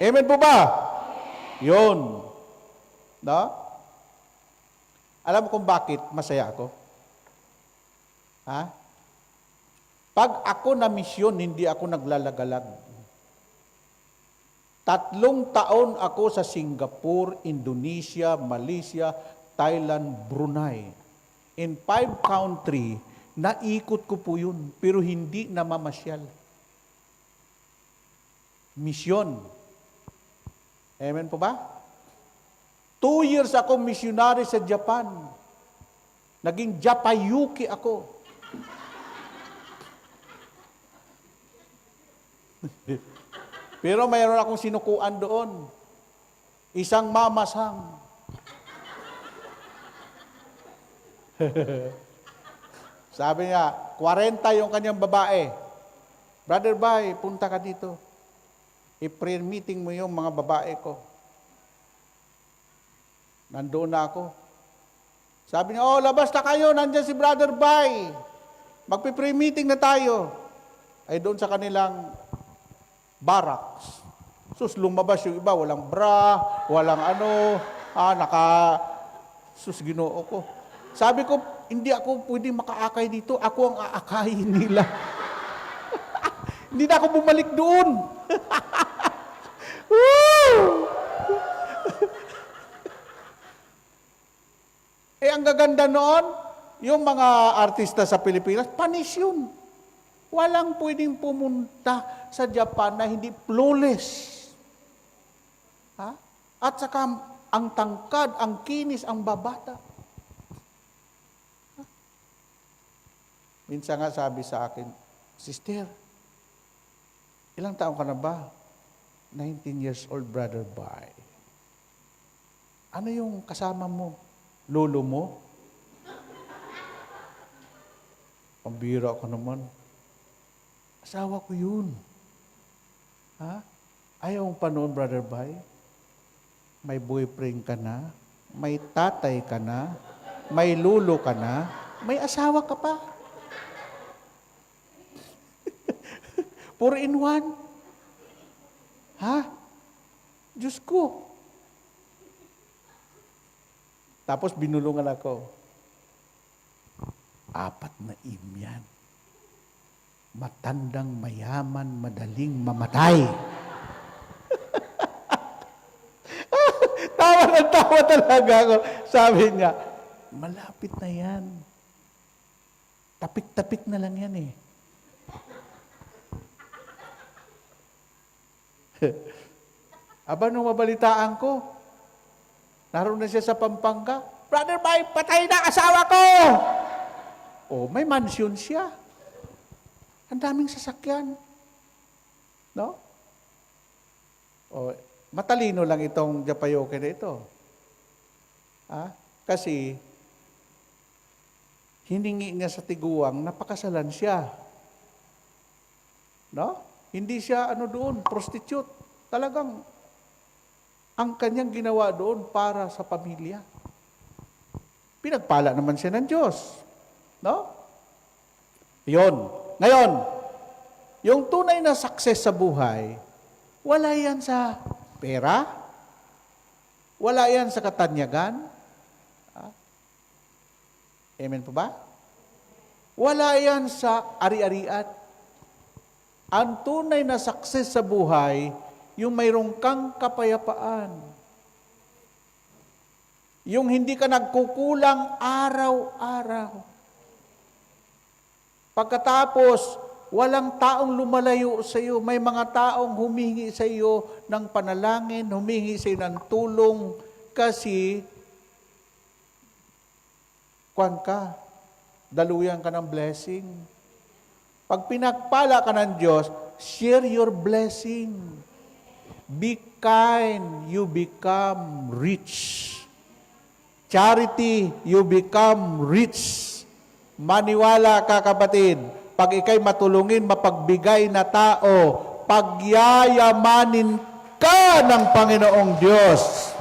Amen po ba? Yun. No? Alam mo kung bakit masaya ako? Pag ako na misyon, hindi ako naglalagalag. 3 taon ako sa Singapore, Indonesia, Malaysia, Thailand, Brunei. In 5 countries, naikot ko po yun, pero hindi namamasyal. Misyon. Amen po ba? 2 years ako missionary sa Japan. Naging Japayuki ako. Pero mayroon akong sinukuan doon. isang mamasang. Sabi niya, 40 yung kanyang babae. Brother Bay, punta ka dito. I-prayer meeting mo yung mga babae ko. Nandoon na ako. Sabi niya, labas na kayo, nandiyan si Brother Bay. Magpi-prayer meeting na tayo. Ay doon sa kanilang barracks. Sus, lumabas yung iba, walang bra, walang Ginoo ko. Sabi ko, hindi ako pwede makaakay dito, ako ang aakayin nila. Hindi na ako bumalik doon. Ang gaganda noon, yung mga artista sa Pilipinas, panis yun. Walang pwedeng pumunta sa Japan na hindi flawless. Ha? At saka ang tangkad, ang kinis, ang babata. Ha? Minsan nga sabi sa akin, Sister, ilang taon ka na ba? 19 years old, Brother Bay. Ano yung kasama mo? Lolo mo? Pambira ko naman. Asawa ko yun. Ha? Ayaw mong panoon, Brother Bay? May boyfriend ka na, may tatay ka na, may lolo ka na, may asawa ka pa. 4 in 1. Ha? Diyos ko. Tapos binulungan ako. 4 na imyan. Matandang, mayaman, madaling mamatay. Tawa talaga ako. Sabi niya, malapit na yan. Tapik-tapik na lang yan eh. Aba, nung mabalitaan ko, naroon na siya sa Pampanga, Brother Bay, patay na asawa ko! May mansion siya. Ang daming sasakyan. No? Matalino lang itong Japayoke na ito. Kasi, hiningi niya sa tiguang, napakasalan siya. No? Hindi siya doon, prostitute. Talagang, ang kanyang ginawa doon para sa pamilya. Pinagpala naman siya ng Diyos. No? Yun. Ngayon, yung tunay na success sa buhay, wala yan sa pera, wala yan sa katanyagan. Amen po ba? Wala yan sa ari-arian. Ang tunay na success sa buhay, yung mayroong kang kapayapaan. Yung hindi ka nagkukulang araw-araw. Pagkatapos, walang taong lumalayo sa iyo. May mga taong humingi sa iyo ng panalangin, humingi sa iyo ng tulong kasi daluyan ka ng blessing. Pag pinagpala ka ng Diyos, share your blessing. Be kind, you become rich. Charity, you become rich. Maniwala ka, kapatid, pag ikay matulungin, mapagbigay na tao, pagyayamanin ka ng Panginoong Diyos.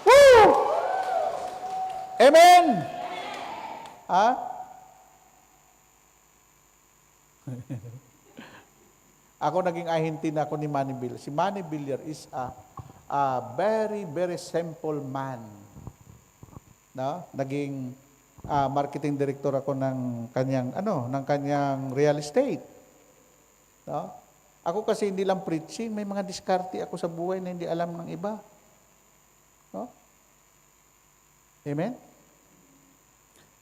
Woo! Amen! Ha? Ako naging ahintin ako ni Manny Villar. Si Manny Villar is a very, very simple man. No? Naging marketing director ako ng kanyang real estate. No? Ako kasi hindi lang preaching, may mga diskarte ako sa buhay na hindi alam ng iba. No? Amen?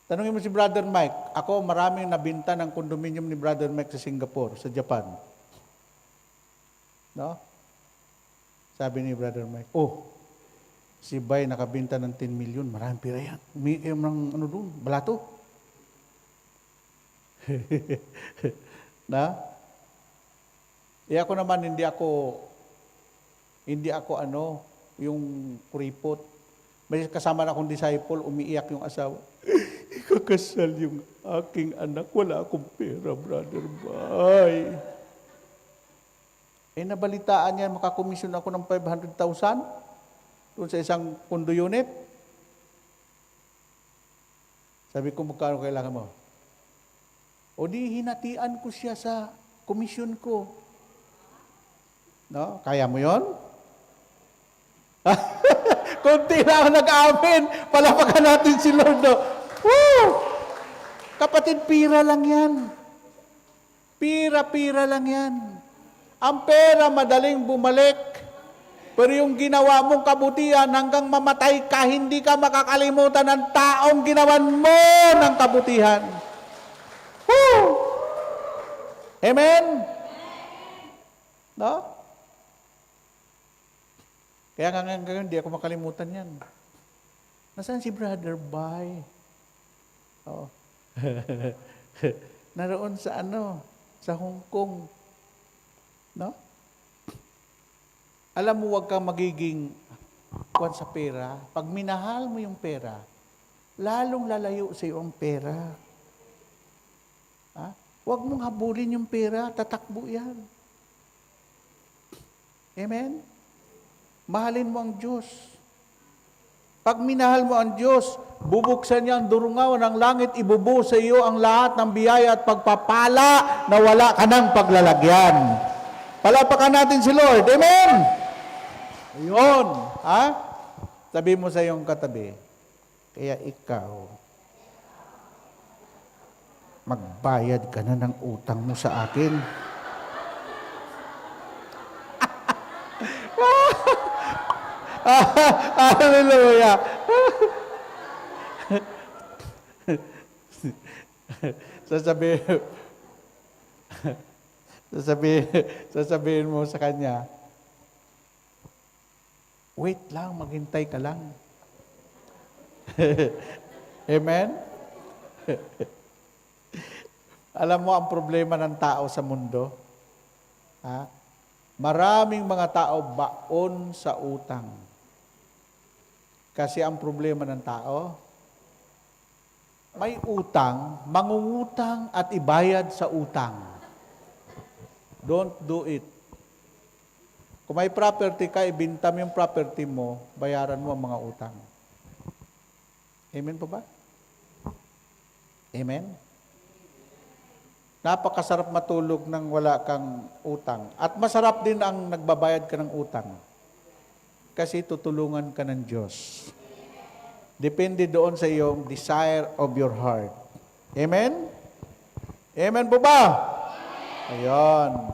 Tanungin mo si Brother Mike, ako maraming nabinta ng condominium ni Brother Mike sa Singapore, sa Japan. No? Sabi ni Brother Mike, si Bay nakabinta ng 10 million, maraming pira yan. Humingi kayo ng doon, balato. Na? Ako naman, hindi ako yung kuripot. May kasama na akong disciple, umiiyak yung asawa. Ikakasal yung aking anak, wala akong pera, Brother Bay. Nabalitaan niya, makakomisyon ako ng 500,000 doon sa isang condo unit. Sabi ko, magkano kailangan mo? O di, hinatian ko siya sa komisyon ko. No? Kaya mo yon? Kunti na ako nag-amin. Palapakan natin si Lord. No? Woo! Kapatid, pira lang yan. Pira lang yan. Ang pera madaling bumalik. Pero yung ginawa mong kabutihan hanggang mamatay ka, hindi ka makakalimutan ng taong ginawan mo ng kabutihan. Woo! Amen? No? Kaya nga ngayon, hindi ako makalimutan yan. Nasaan si Brother Bay? Oh. Naroon sa sa Hong Kong. No? Alam mo, huwag kang magiging kuwan sa pera. Pag minahal mo yung pera, lalong lalayo sa iyo ang pera. Ha? Huwag mong habulin yung pera, tatakbo yan. Amen? Mahalin mo ang Diyos. Pag minahal mo ang Diyos, bubuksan niya ang durungaw ng langit, ibubuo sa iyo ang lahat ng biyaya at pagpapala na wala ka ng paglalagyan. Palapakan natin si Lord. Amen? Ayun. Ha? Sabi mo sa iyong katabi, kaya ikaw, magbayad ka na ng utang mo sa akin. Hallelujah. Sasabihin mo sa kanya, wait lang, maghintay ka lang. Amen? Alam mo ang problema ng tao sa mundo? Ha? Maraming mga tao baon sa utang. Kasi ang problema ng tao, may utang, mangungutang at ibayad sa utang. Don't do it. Kung may property ka, ibinta mo yung property mo, bayaran mo ang mga utang. Amen po ba? Amen? Napakasarap matulog nang wala kang utang. At masarap din ang nagbabayad ka ng utang. Kasi tutulungan ka ng Diyos. Depende doon sa iyong desire of your heart. Amen? Amen po ba? Ayan.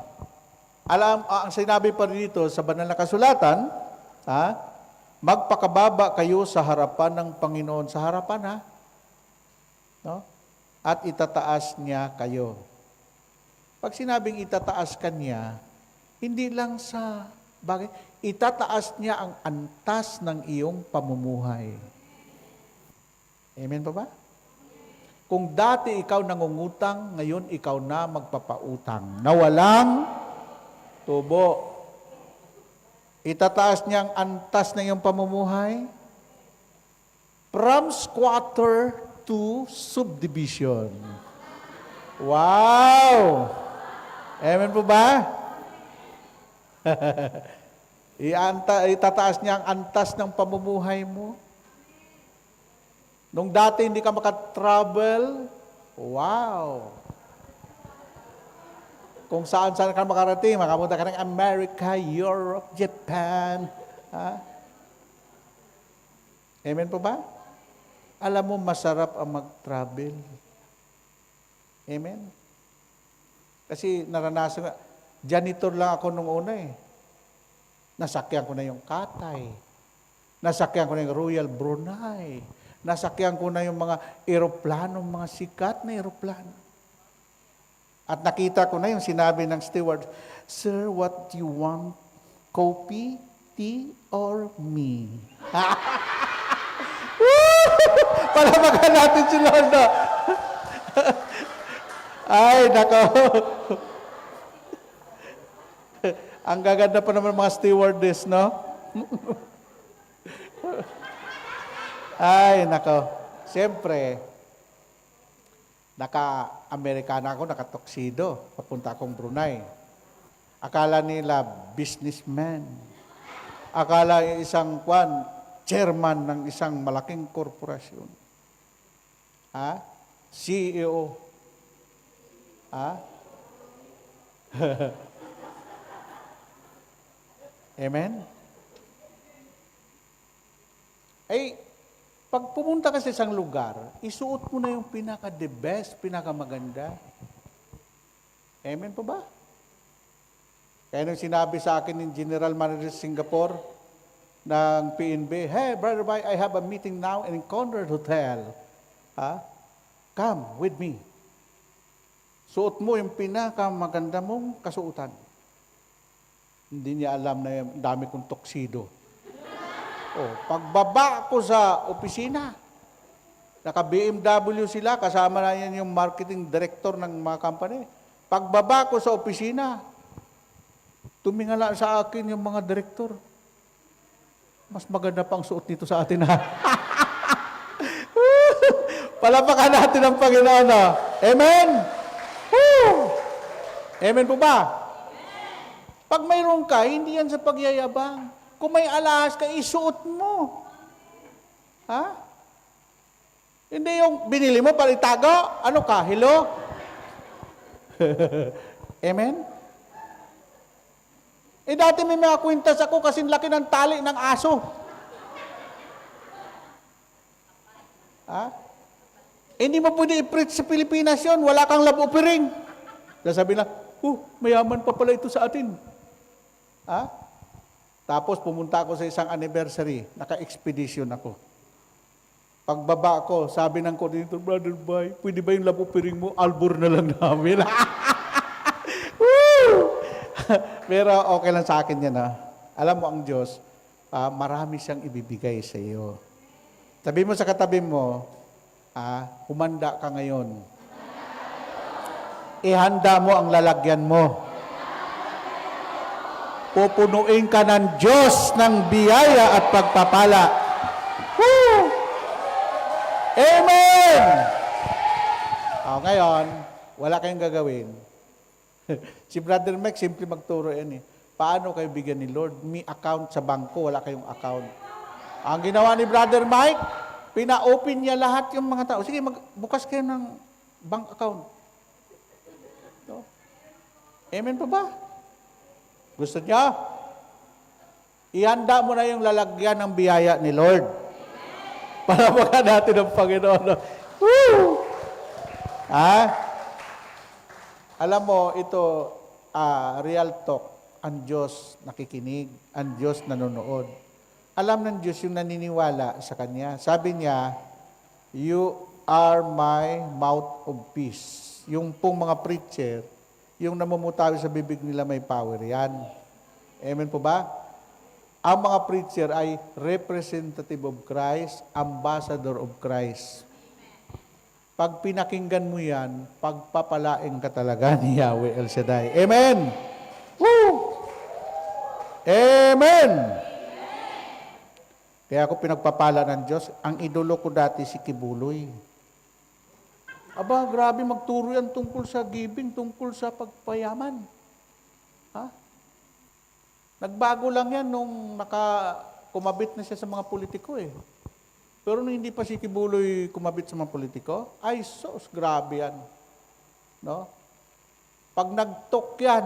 Alam, ang sinabi pa dito sa banal na kasulatan, magpakababa kayo sa harapan ng Panginoon. Sa harapan, no? At itataas niya kayo. Pag sinabing itataas ka niya, hindi lang sa bagay, itataas niya ang antas ng iyong pamumuhay. Amen pa ba? Kung dati ikaw nangungutang, ngayon ikaw na magpapautang. Na walang tubo. Itataas niya ang antas ng iyong pamumuhay. From squatter to subdivision. Wow! Amen po ba? Itataas niya ang antas ng pamumuhay mo. Nung dati hindi ka makatravel, wow! Kung saan-saan ka makarating, makapunta ka ng America, Europe, Japan. Amen po ba? Alam mo, masarap ang mag-travel. Amen? Kasi naranasan nga, janitor lang ako nung una eh. Nasakyan ko na yung Katay. Nasakyan ko na yung Royal Brunei. Nasakyan ko na yung mga eroplano, mga sikat na eroplano. At nakita ko na yung sinabi ng steward, Sir, what you want? Coffee, tea, or me? Palapakan natin si Lord. Ay, nako. Ang gaganda pa naman mga stewardess, no? Ay, nako. Siyempre, naka-Amerikana ako, naka-tuxedo. Papunta akong Brunei. Akala nila businessman. Akala isang chairman ng isang malaking korporasyon. Ha? CEO. Ha? Amen? Ay, pag pumunta ka sa isang lugar, isuot mo na yung pinaka-the best, pinaka-maganda. Amen po ba? Kaya nung sinabi sa akin ng General Manager Singapore ng PNB, "Hey, Brother Bay, I have a meeting now in Conrad Hotel. Come with me." Suot mo yung pinaka-maganda mong kasuotan. Hindi niya alam na yung dami kong tuxedo. Pagbaba ko sa opisina, naka-BMW sila, kasama na yan yung marketing director ng mga company. Pagbaba ko sa opisina, tumingala sa akin yung mga director. Mas maganda pang suot nito sa atin, ha? Palapakan natin ang Panginoon, ha? Amen? Woo! Amen po ba? Pag mayroon ka, hindi yan sa pagyayabang. Kung may alahas ka, isuot mo. Ha? Hindi yung binili mo para itago. Ano ka? Hello? Amen? Dati may mga kwintas ako kasing laki ng tali ng aso. Ha? Hindi mo pwede i-preach sa Pilipinas yun. Wala kang love offering. Sasabi na, mayaman pa pala ito sa atin. Ha? Tapos pumunta ako sa isang anniversary. Naka-expedition ako. Pagbaba ko, sabi ng coordinator, "Brother Bay, pwede ba yung love offering mo? Albor na lang namin." Pero okay lang sa akin yan, ha? Alam mo ang Diyos, marami siyang ibibigay sa iyo. Sabi mo sa katabi mo, humanda ka ngayon. Ihanda mo ang lalagyan mo. Pupunuin ka ng Diyos ng biyaya at pagpapala. Woo! Amen! Ngayon, wala kayong gagawin. Si Brother Mike, simple magturo yan eh. Paano kayo bigyan ni Lord? May account sa bangko, wala kayong account. Ang ginawa ni Brother Mike, pina-open niya lahat yung mga tao. Sige, bukas kayo ng bank account. So, amen pa ba? Gusto niya? Ihanda mo na yung lalagyan ng biyaya ni Lord. Para baka natin ang Panginoon. Woo! Alam mo, ito, real talk. Ang Diyos nakikinig. Ang Diyos nanonood. Alam ng Diyos yung naniniwala sa Kanya. Sabi niya, "You are my mouth of peace." Yung pong mga preacher, yung namumutawi sa bibig nila may power yan. Amen po ba? Ang mga preacher ay representative of Christ, ambassador of Christ. Pag pinakinggan mo yan, pagpapalaing ka talaga ni Yahweh El Shaddai. Amen! Woo! Amen! Kaya ako pinagpapala ng Diyos, ang idolo ko dati si Kibuloy. Aba, grabe magturo yan tungkol sa giving, tungkol sa pagpayaman. Ha? Nagbago lang yan nung kumabit na siya sa mga politiko eh. Pero nung hindi pa si Kibuloy kumabit sa mga politiko, ay sos, grabe yan. No? Pag nagtok yan,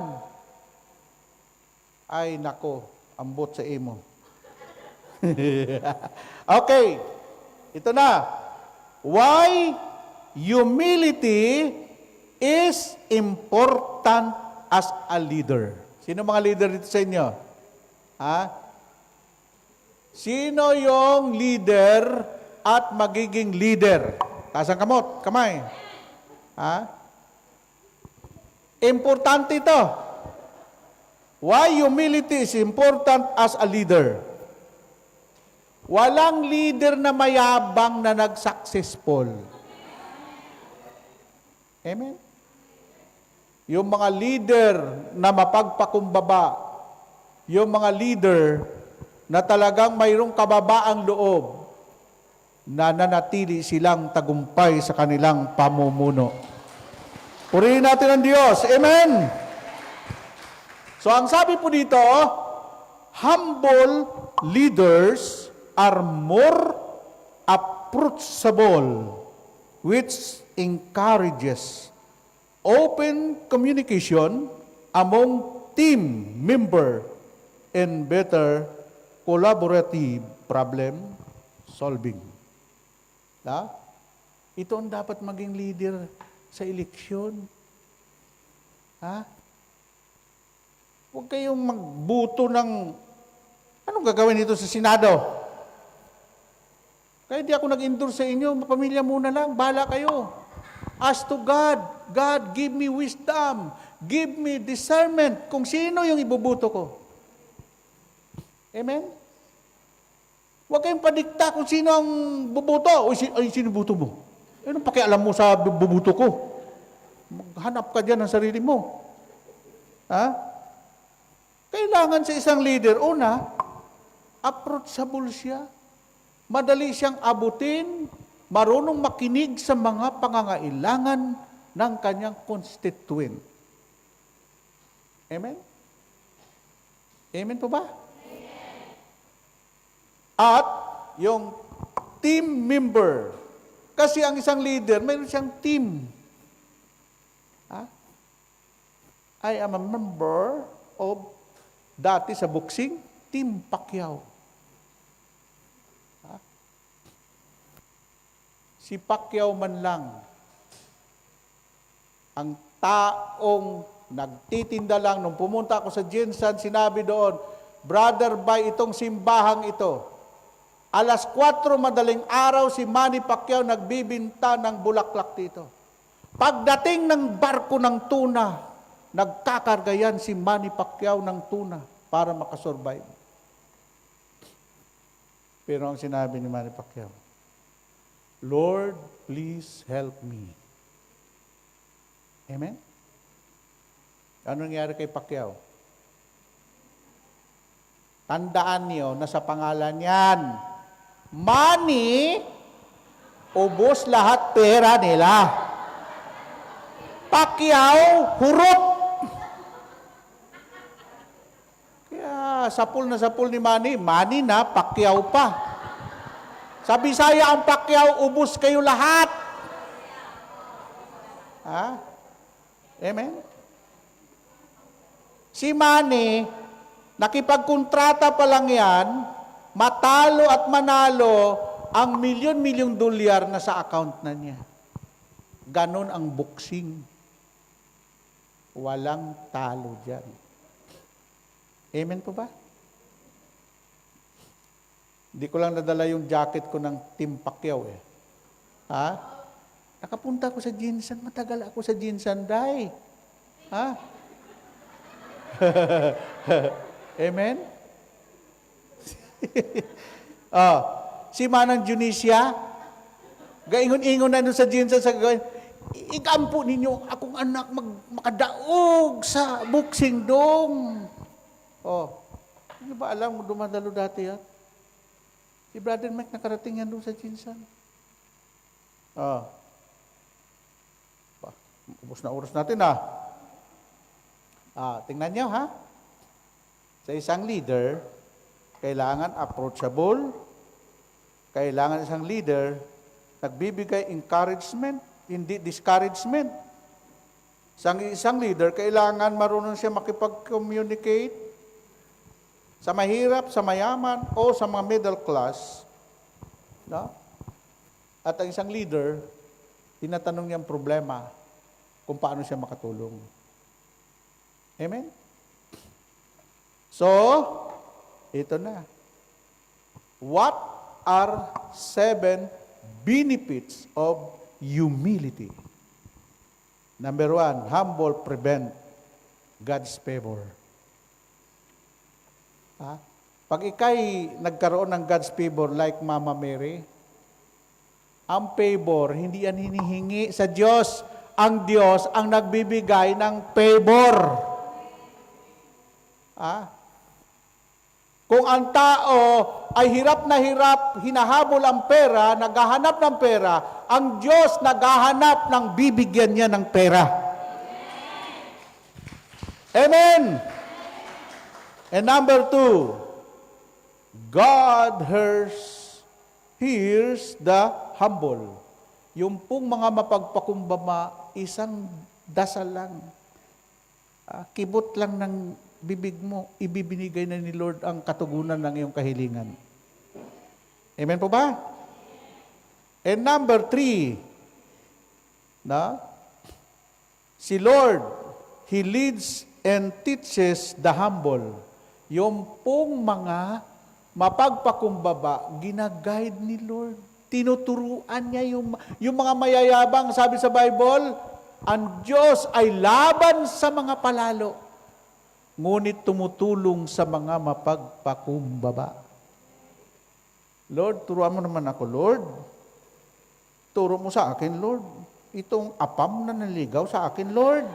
ay nako, ambot sa imo. Okay, ito na. Why humility is important as a leader? Sino mga leader dito sa inyo? Ha? Sino yung leader at magiging leader? Taas ang kamay. Ha? Importante ito. Why humility is important as a leader? Walang leader na mayabang na nag-successful. Amen? Yung mga leader na mapagpakumbaba, yung mga leader na talagang mayroong kababaang loob, na nanatili silang tagumpay sa kanilang pamumuno. Purihin natin ang Diyos. Amen! So ang sabi po dito, humble leaders are more approachable, which encourages open communication among team member and better collaborative problem solving. Ito ang dapat maging leader sa eleksyon. Huwag kayong magbuto ng anong gagawin ito sa Senado. Kaya di ako nag-endorse sa inyo, pamilya muna lang, bahala kayo. Ask to God, God, give me wisdom, give me discernment kung sino yung ibubuto ko. Amen? Huwag kayong padikta kung sino ang bubuto. Ay, sino buto mo? Anong pakialam mo sa bubuto ko? Maghanap ka dyan ng sarili mo. Kailangan sa isang leader, una, approachable siya. Madali siyang abutin, marunong makinig sa mga pangangailangan ng kanyang constituent. Amen? Amen po ba? Amen. At yung team member. Kasi ang isang leader, mayroon siyang team. I am a member of dati sa boxing, Team Pacquiao. Si Pacquiao man lang, ang taong nagtitinda lang, nung pumunta ako sa Jinsan, sinabi doon, Brother, by itong simbahang ito, alas 4 madaling araw, si Manny Pacquiao nagbibinta ng bulaklak dito. Pagdating ng barko ng tuna, nagkakarga yan si Manny Pacquiao ng tuna para makasurvive. Pero ang sinabi ni Manny Pacquiao, Lord, please help me. Amen? Ano nangyari kay Pacquiao? Tandaan niyo na sa pangalan yan, money, ubos lahat pera nila. Pacquiao, hurot. Kaya sapul na sapul ni Manny, Manny na, Pacquiao pa. Sa Bisaya ang Pacquiao, ubos kayo lahat. Amen? Si Manny, nakipagkontrata pa lang yan, matalo at manalo ang milyon-milyong dolyar na sa account na niya. Ganon ang boxing. Walang talo dyan. Amen po ba? Hindi ko lang nadala yung jacket ko ng Team Pacquiao eh. Nakapunta ako sa Jinsan, matagal ako sa Jinsan, Day. Amen? Si Manang Junicia, gaingon-ingon na nun sa Jinsan sa gawin, ikampo ninyo akong anak makadaog sa boxing dong. Hindi ba alam mo dumadalo dati yan? Si Brother Mike nakarating yan doon sa Jinsan. Ubus na oras natin tingnan nyo Sa isang leader, kailangan approachable, kailangan isang leader nagbibigay encouragement, hindi discouragement. Isang leader, kailangan marunong siya makipag-communicate sa mahirap, sa mayaman, o sa mga middle class. At ang isang leader, tinatanong niya ang problema kung paano siya makatulong. Amen? So, ito na. What are 7 benefits of humility? Number 1, humble prevent God's favor. Pag ikay nagkaroon ng God's favor like Mama Mary, ang favor, hindi yan hinihingi sa Diyos. Ang Diyos ang nagbibigay ng favor. Kung ang tao ay hirap na hirap, hinahabol ang pera, naghahanap ng pera, ang Diyos naghahanap ng bibigyan niya ng pera. Amen! And number 2, God hears the humble. Yung pong mga mapagpakumbaba, isang dasal lang. Kibot lang ng bibig mo, ibibinigay na ni Lord ang katugunan ng iyong kahilingan. Amen po ba? And number 3, si Lord, He leads and teaches the humble. Yung pong mga mapagpakumbaba, ginaguide ni Lord. Tinuturuan niya yung mga mayayabang. Sabi sa Bible, ang Diyos ay laban sa mga palalo, ngunit tumutulong sa mga mapagpakumbaba. Lord, turuan mo naman ako, Lord. Turo mo sa akin, Lord. Itong apam na naligaw sa akin, Lord.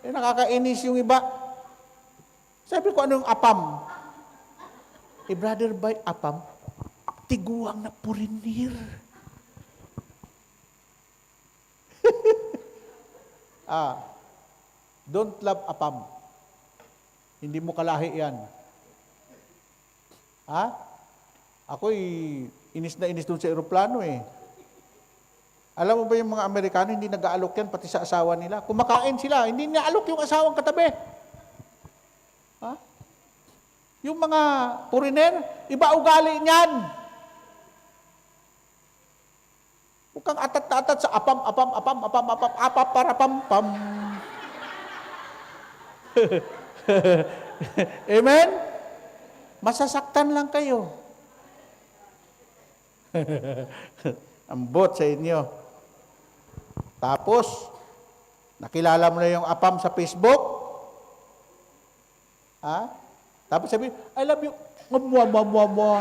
Nakakainis yung iba. Sabi ko, ano yung apam? Brother, by apam, tiguang na purinir. Don't love apam. Hindi mo kalahi yan. Ako'y inis na inis doon sa aeroplano eh. Alam mo ba yung mga Amerikano, hindi nag-aalok yan pati sa asawa nila. Kumakain sila, hindi niya alok yung asawang katabi. Yung mga foreigner, iba ugali niyan. Huwag kang atat-atat sa apam, para pam. Amen? Masasaktan lang kayo. Ambot sa inyo. Tapos, nakilala mo na yung apam sa Facebook? Tapos sabi, I love you. Mwa.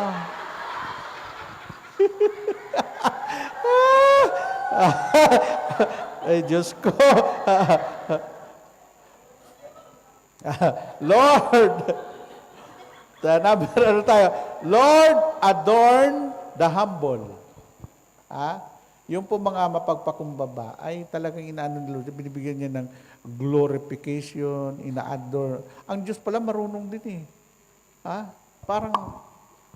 Ay, Diyos ko. Lord, Lord, adorn the humble. Yung po mga mapagpakumbaba ay talagang inaano ni Lord, binibigyan niya ng glorification, ina-adore. Ang Diyos pala marunong din eh. Parang,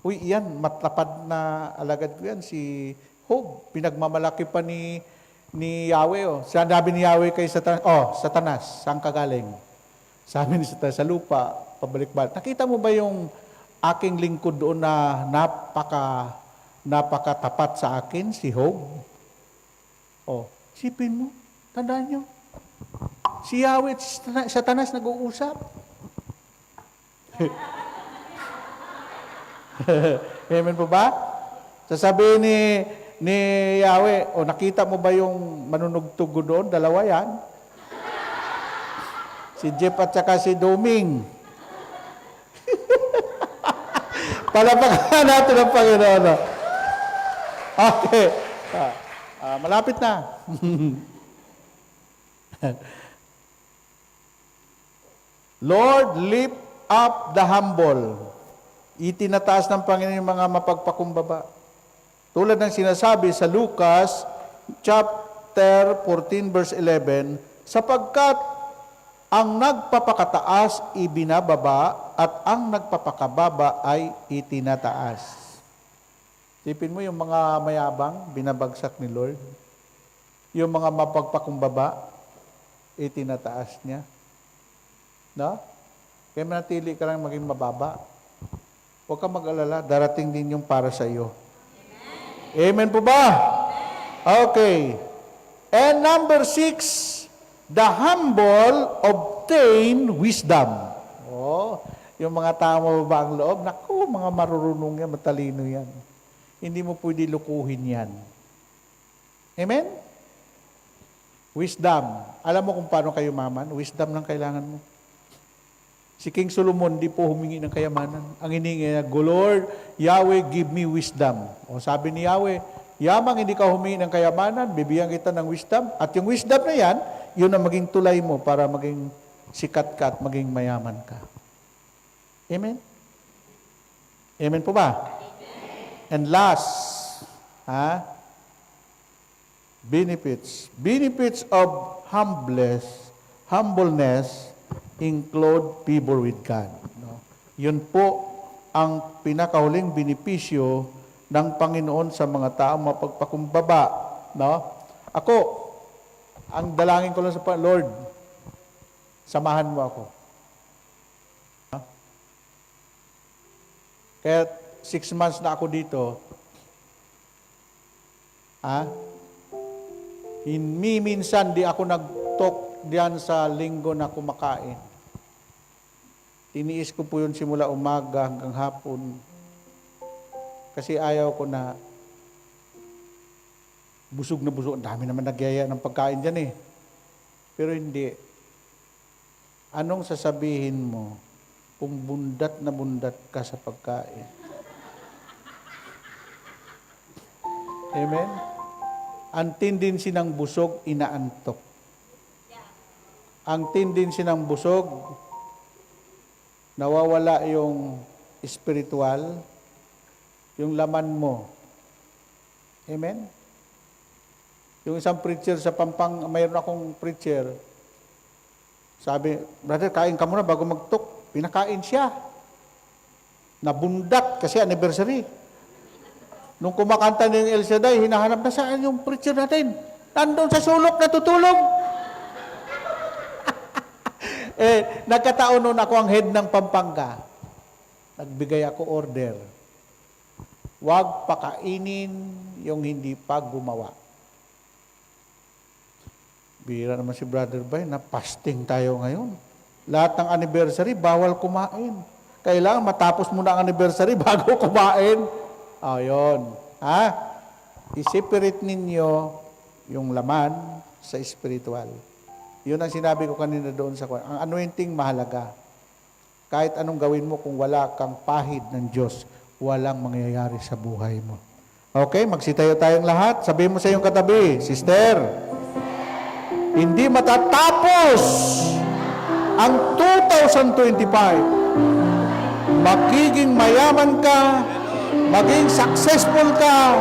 yan, matapad na alagad ko yan, si Job. Pinagmamalaki pa ni Yahweh. Sabi ni Yahweh kay Satanas, saan ka galing? Sabi ni Satanas, sa lupa, pabalik-balik. Nakita mo ba yung aking lingkod doon na napakatapat sa akin, si Job? Sipin mo, tandaan nyo. Si Yahweh at si Satanas nag-uusap. Amen po ba? Sasabihin ni Yahweh, nakita mo ba yung manunugtugo doon? Dalawa yan. Si Jeff at saka si Doming. Palapakan natin ang Panginoon. Okay. Malapit na. Lord, lift up the humble. Itinataas ng Panginoon yung mga mapagpakumbaba. Tulad ng sinasabi sa Lucas chapter 14 verse 11, sapagkat ang nagpapakataas ibinababa at ang nagpapakababa ay itinataas. Tipin mo yung mga mayabang, binabagsak ni Lord. Yung mga mapagpakumbaba, itinataas niya. No? Kaya manatili ka lang maging mababa. Huwag kang mag-alala, darating din yung para sa iyo. Amen po ba? Okay. And number 6, the humble obtain wisdom. Yung mga tao mababa ang loob, naku, mga marurunong yan, matalino yan. Hindi mo pwede lukuhin yan. Amen? Wisdom. Alam mo kung paano kayo maman? Wisdom lang kailangan mo. Si King Solomon, di po humingi ng kayamanan. Ang hiningi niya, Go Lord, Yahweh, give me wisdom. Sabi ni Yahweh, yamang hindi ka humingi ng kayamanan, bibigyan kita ng wisdom. At yung wisdom na yan, yun ang maging tulay mo para maging sikat ka at maging mayaman ka. Amen? Amen po ba? And last, benefits. Benefits of humbleness include favor with God. No? Yun po ang pinakahuling benepisyo ng Panginoon sa mga taong mapagpakumbaba. No? Ako, ang dalangin ko lang sa Lord, samahan mo ako. No? Kaya 6 months na ako dito, minsan di ako nag-talk diyan sa linggo na kumakain. Tiniis ko po yun simula umaga hanggang hapon. Kasi ayaw ko na busog na busog. Ang dami naman nagyaya ng pagkain dyan eh. Pero hindi. Anong sasabihin mo kung bundat na bundat ka sa pagkain? Amen? Ang tendency ng busog, inaantok. Ang tendency ng busog, nawawala yung spiritual, yung laman mo. Amen? Yung isang preacher sa Pampanga, mayroon akong preacher, sabi, brother, kain ka muna bago magtok. Pinakain siya. Nabundat kasi anniversary. Nung kumakanta ni El Shaddai, hinahanap na saan yung preacher natin. Nandun sa sulok, natutulog. Nagkataon noon ako ang head ng Pampanga. Nagbigay ako order. Huwag pakainin yung hindi pa gumawa. Bira naman si Brother Bay, na fasting tayo ngayon. Lahat ng anniversary, bawal kumain. Kailangan matapos muna ang anniversary bago kumain. Yun. I-separate ninyo yung laman sa spiritual. Yun ang sinabi ko kanina doon sa kwan. Ang anointing mahalaga. Kahit anong gawin mo, kung wala kang pahid ng Diyos, walang mangyayari sa buhay mo. Okay, magsitayo tayong lahat. Sabihin mo sa iyong katabi, Sister, hindi matatapos ang 2025. Magiging mayaman ka, maging successful ka.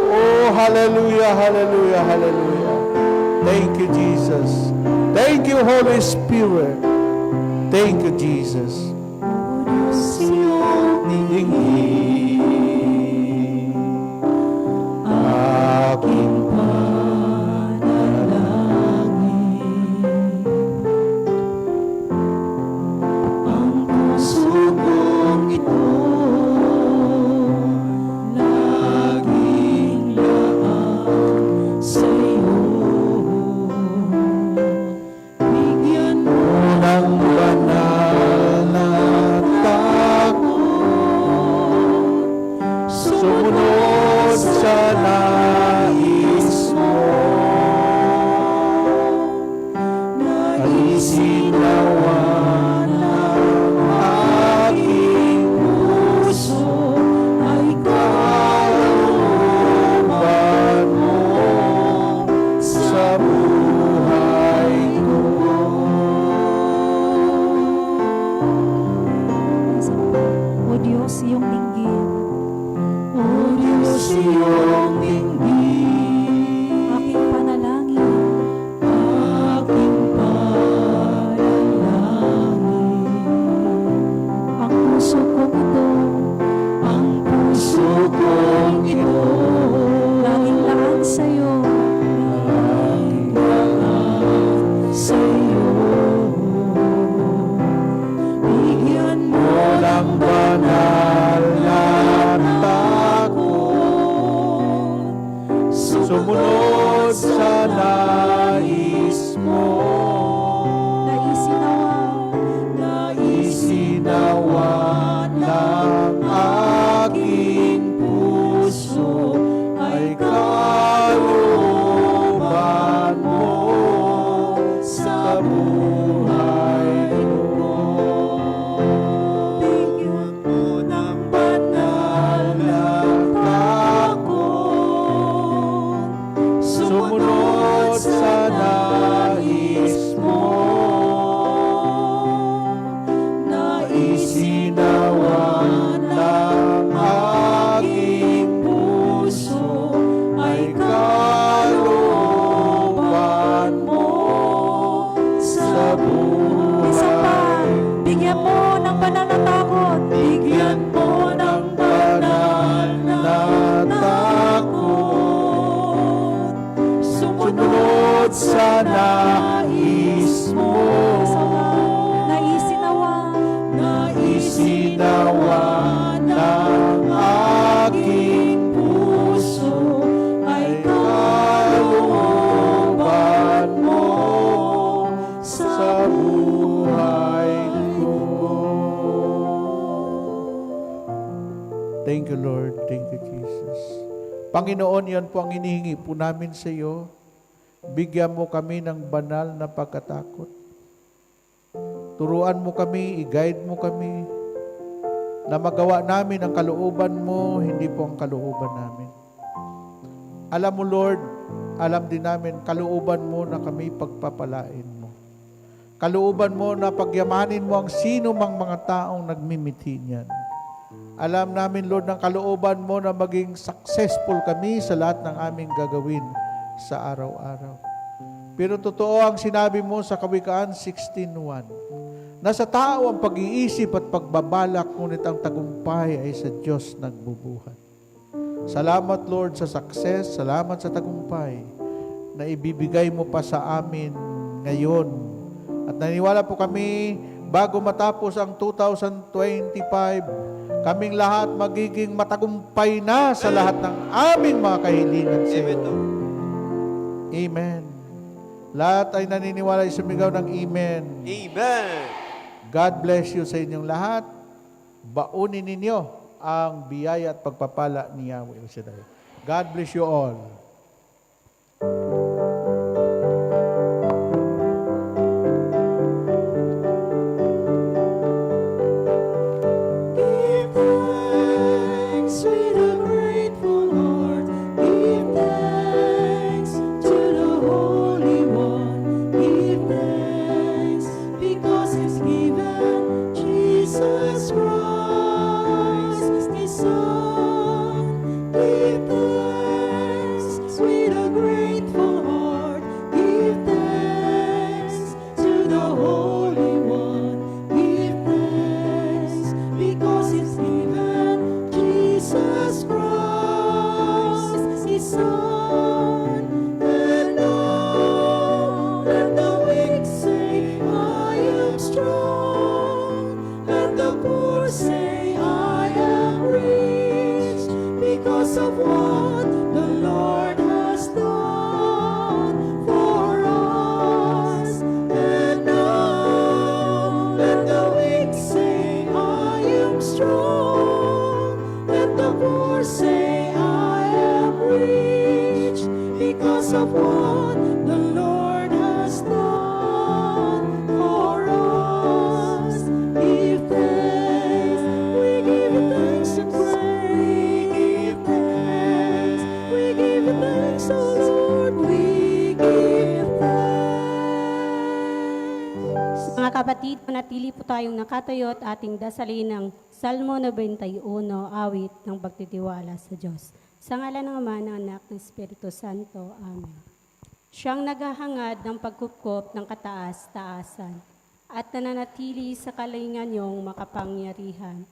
Oh, hallelujah, hallelujah, hallelujah. Thank you, Jesus. Thank you, Holy Spirit. Thank you, Jesus. Aking panalangin, ang puso kong ito laging laan sa'yo. Bigyan mo ng banal na takot, sumunod sa nais mo, naisinawa ng aking puso ay kalooban mo sa buhay ko.
O Diyos, iyong dinggin,
O Diyos, iyong dinggin,
aking panalangin,
aking panalangin,
ang puso kong ito,
ang puso kong ito
laging laan sa'yo.
laging laan sa'yo. Bigyan mo
Walang banal na takot, sumunod sa nais mo, naisinawa ng aking puso ay kalooban mo sa buhay ko. Bigyan mo ng banal na takot, sumunod sa
ng pananatakot. Bigyan mo ng banal na takot.
Sumunod sa nais mo. Naisinawa ng aking puso ay kalooban mo sa buhay ko. Thank you, Lord. Thank you, Jesus. Panginoon, yan po ang hinihingi po namin sa iyo. Bigyan mo kami ng banal na pagkatakot. Turuan mo kami, i-guide mo kami, na magawa namin ang kalooban mo, hindi po ang kalooban namin. Alam mo, Lord, alam din namin, kalooban mo na kami pagpapalain mo. Kalooban mo na pagyamanin mo ang sino mang mga taong nagmimiti niyan. Alam namin, Lord, ng kalooban mo na maging successful kami sa lahat ng aming gagawin sa araw-araw. Pero totoo ang sinabi mo sa Kawikaan 16:1. Nasa tao ang pag-iisip at pagbabalak, ngunit ang tagumpay ay sa Diyos nagbubuhat. Salamat, Lord, sa success. Salamat sa tagumpay na ibibigay mo pa sa amin ngayon. At naniwala po kami, bago matapos ang 2025, kaming lahat magiging matagumpay na sa lahat ng aming mga kahilingan sa iyo. Amen. Lahat ay naniniwala, sumigaw ng Amen.
Amen.
God bless you sa inyong lahat. Baunin ninyo ang biyaya at pagpapala ni Yahweh El Shaddai. God bless you all.
Give thanks with a grateful heart. Give thanks to the Holy One. Give thanks because He's given Jesus Christ, His Son. Give thanks with a grateful heart. Give thanks to the Holy One. Give thanks because He's given Jesus Christ, His Son. And now let the weak say, I am strong. Let the poor say, I am rich, because of what the Lord has done for us. And now let the weak say, I am strong. Let the poor say, I am rich, because of what the Lord has done for us. Give thanks, we give you thanks and praise. Give thanks, we give you thanks, oh Lord, we give thanks.
Mga kapatid, manatili po tayong nakatayo at ating dasalin ng Salmo 91, awit ng pagtitiwala sa Diyos. Sa ngalan ng Ama, ng Anak, ng Espiritu Santo. Amen. Siyang naghahangad ng pagkupkop ng kataas-taasan at nananatili sa kalinganyong makapangyarihan,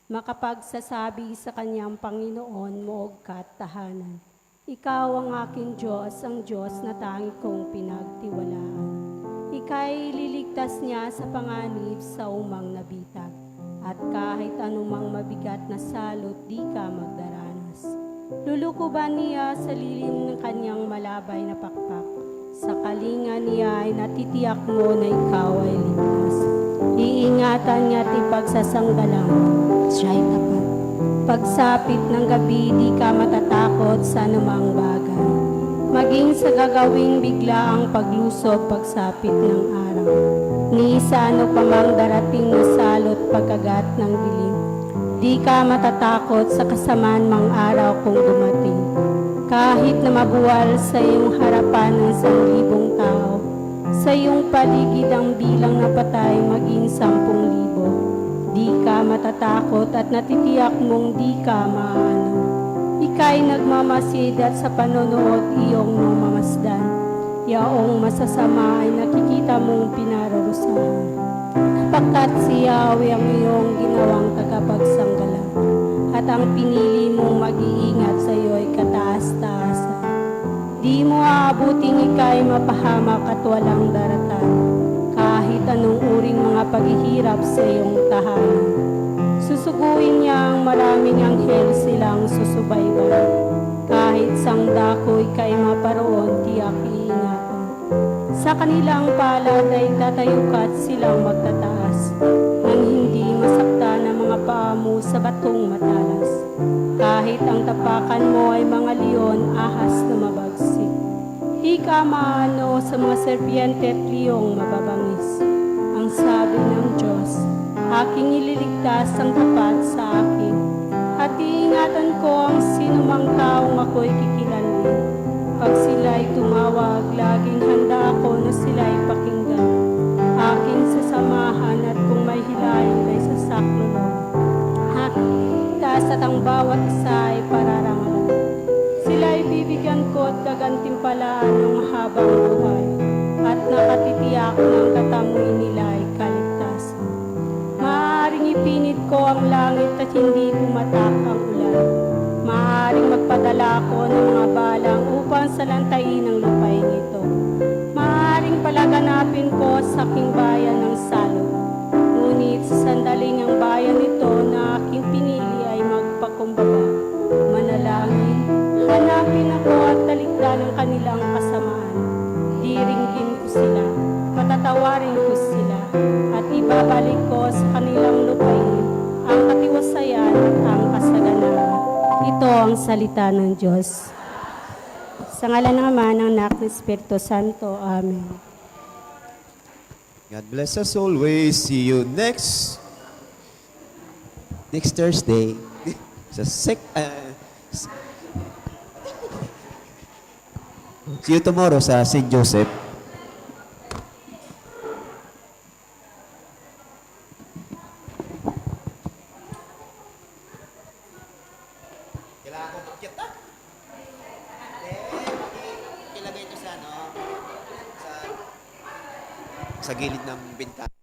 makapagsasabi sa kanyang Panginoon, moog ka't tahanan. Ikaw ang aking Diyos, ang Diyos na tangi kong pinagtiwalaan. Ika'y liligtas niya sa panganib sa umang nabitag, at kahit anumang mabigat na salot, di ka magdaranas. Lulukuban niya sa lilim ng kanyang malabay na pakpak. Sa kalinga niya ay natitiyak mo na ikaw ay ligtas. Iingatan niya at ipagsasanggalang, siya'y tapat. Pagsapit ng gabi, di ka matatakot sa anumang bagay. Maging sa gagawing bigla ang paglusob pagsapit ng araw. Ni sa ano pa mang darating na salot pagkagat ng dilim. Di ka matatakot sa kasamaan mang araw kung dumating. Kahit na mabuwal sa iyong harapan ng 1,000 tao, sa iyong paligid ang bilang na patay maging 10,000. Di ka matatakot at natitiyak mong di ka maano. Ika'y nagmamasid at sa panonood iyong mamamasdan. Yaong masasama ay nakikita mong pinararusahan. Pagkat si Yahweh ang iyong ang pinili mong mag-iingat sa iyo'y kataas-taasan. Di mo aabuting ika'y mapahamak at walang daratan, kahit anong uring mga paghihirap sa iyong tahanan. Susuguin niya ang maraming anghel silang susubaybay, kahit sang dako ika'y maparoon, tiyak iingatan. Sa kanilang palad ay tatayo ka't silang magtataas, nang hindi masaktan ang mga paa mo sa batong matalas. Kahit ang tapakan mo ay mga leon, ahas na mabagsik. Di ka maano sa mga serpiente at liyong mababangis. Ang sabi ng Diyos, aking ililigtas ang tapat sa akin, at iingatan ko ang sinumang taong ako'y kikilanlin. Pag sila'y tumawag, laging handa ako na sila'y pakinggan. Aking sasamahan at kung may hilahin ay sasaklolo. Taas at ang bawat isa ay pararangalan. Sila'y bibigyan ko at gagantimpalaan ng mahabang buhay, at nakatitiyak ng katamoy nila ay kaligtasan. Maaaring ipinit ko ang langit at hindi pumatak ang ulan. Maaaring magpadala ako ng mga balang upang salantain ang lupain ito. Maaaring palaganapin ko sa aking bayan ng salot. Ngunit sa sandaling ang bayan ito na aking pinili ay magpakumbaba. Manalangin, hanapin ako at talikdan ang kanilang kasamaan. Diringgin ko sila, patatawarin ko sila, at ibabalik ko sa kanilang lupain ang katiwasayan at ang kasaganaan. Ito ang salita ng Diyos. Sa ngalan ng Ama, ng Anak, ng Espiritu Santo. Amen.
God bless us always. See you next Thursday. See you tomorrow sa St. Joseph. Kailangan ko makyat na. Ilagay ito sa sa gilid ng bintana.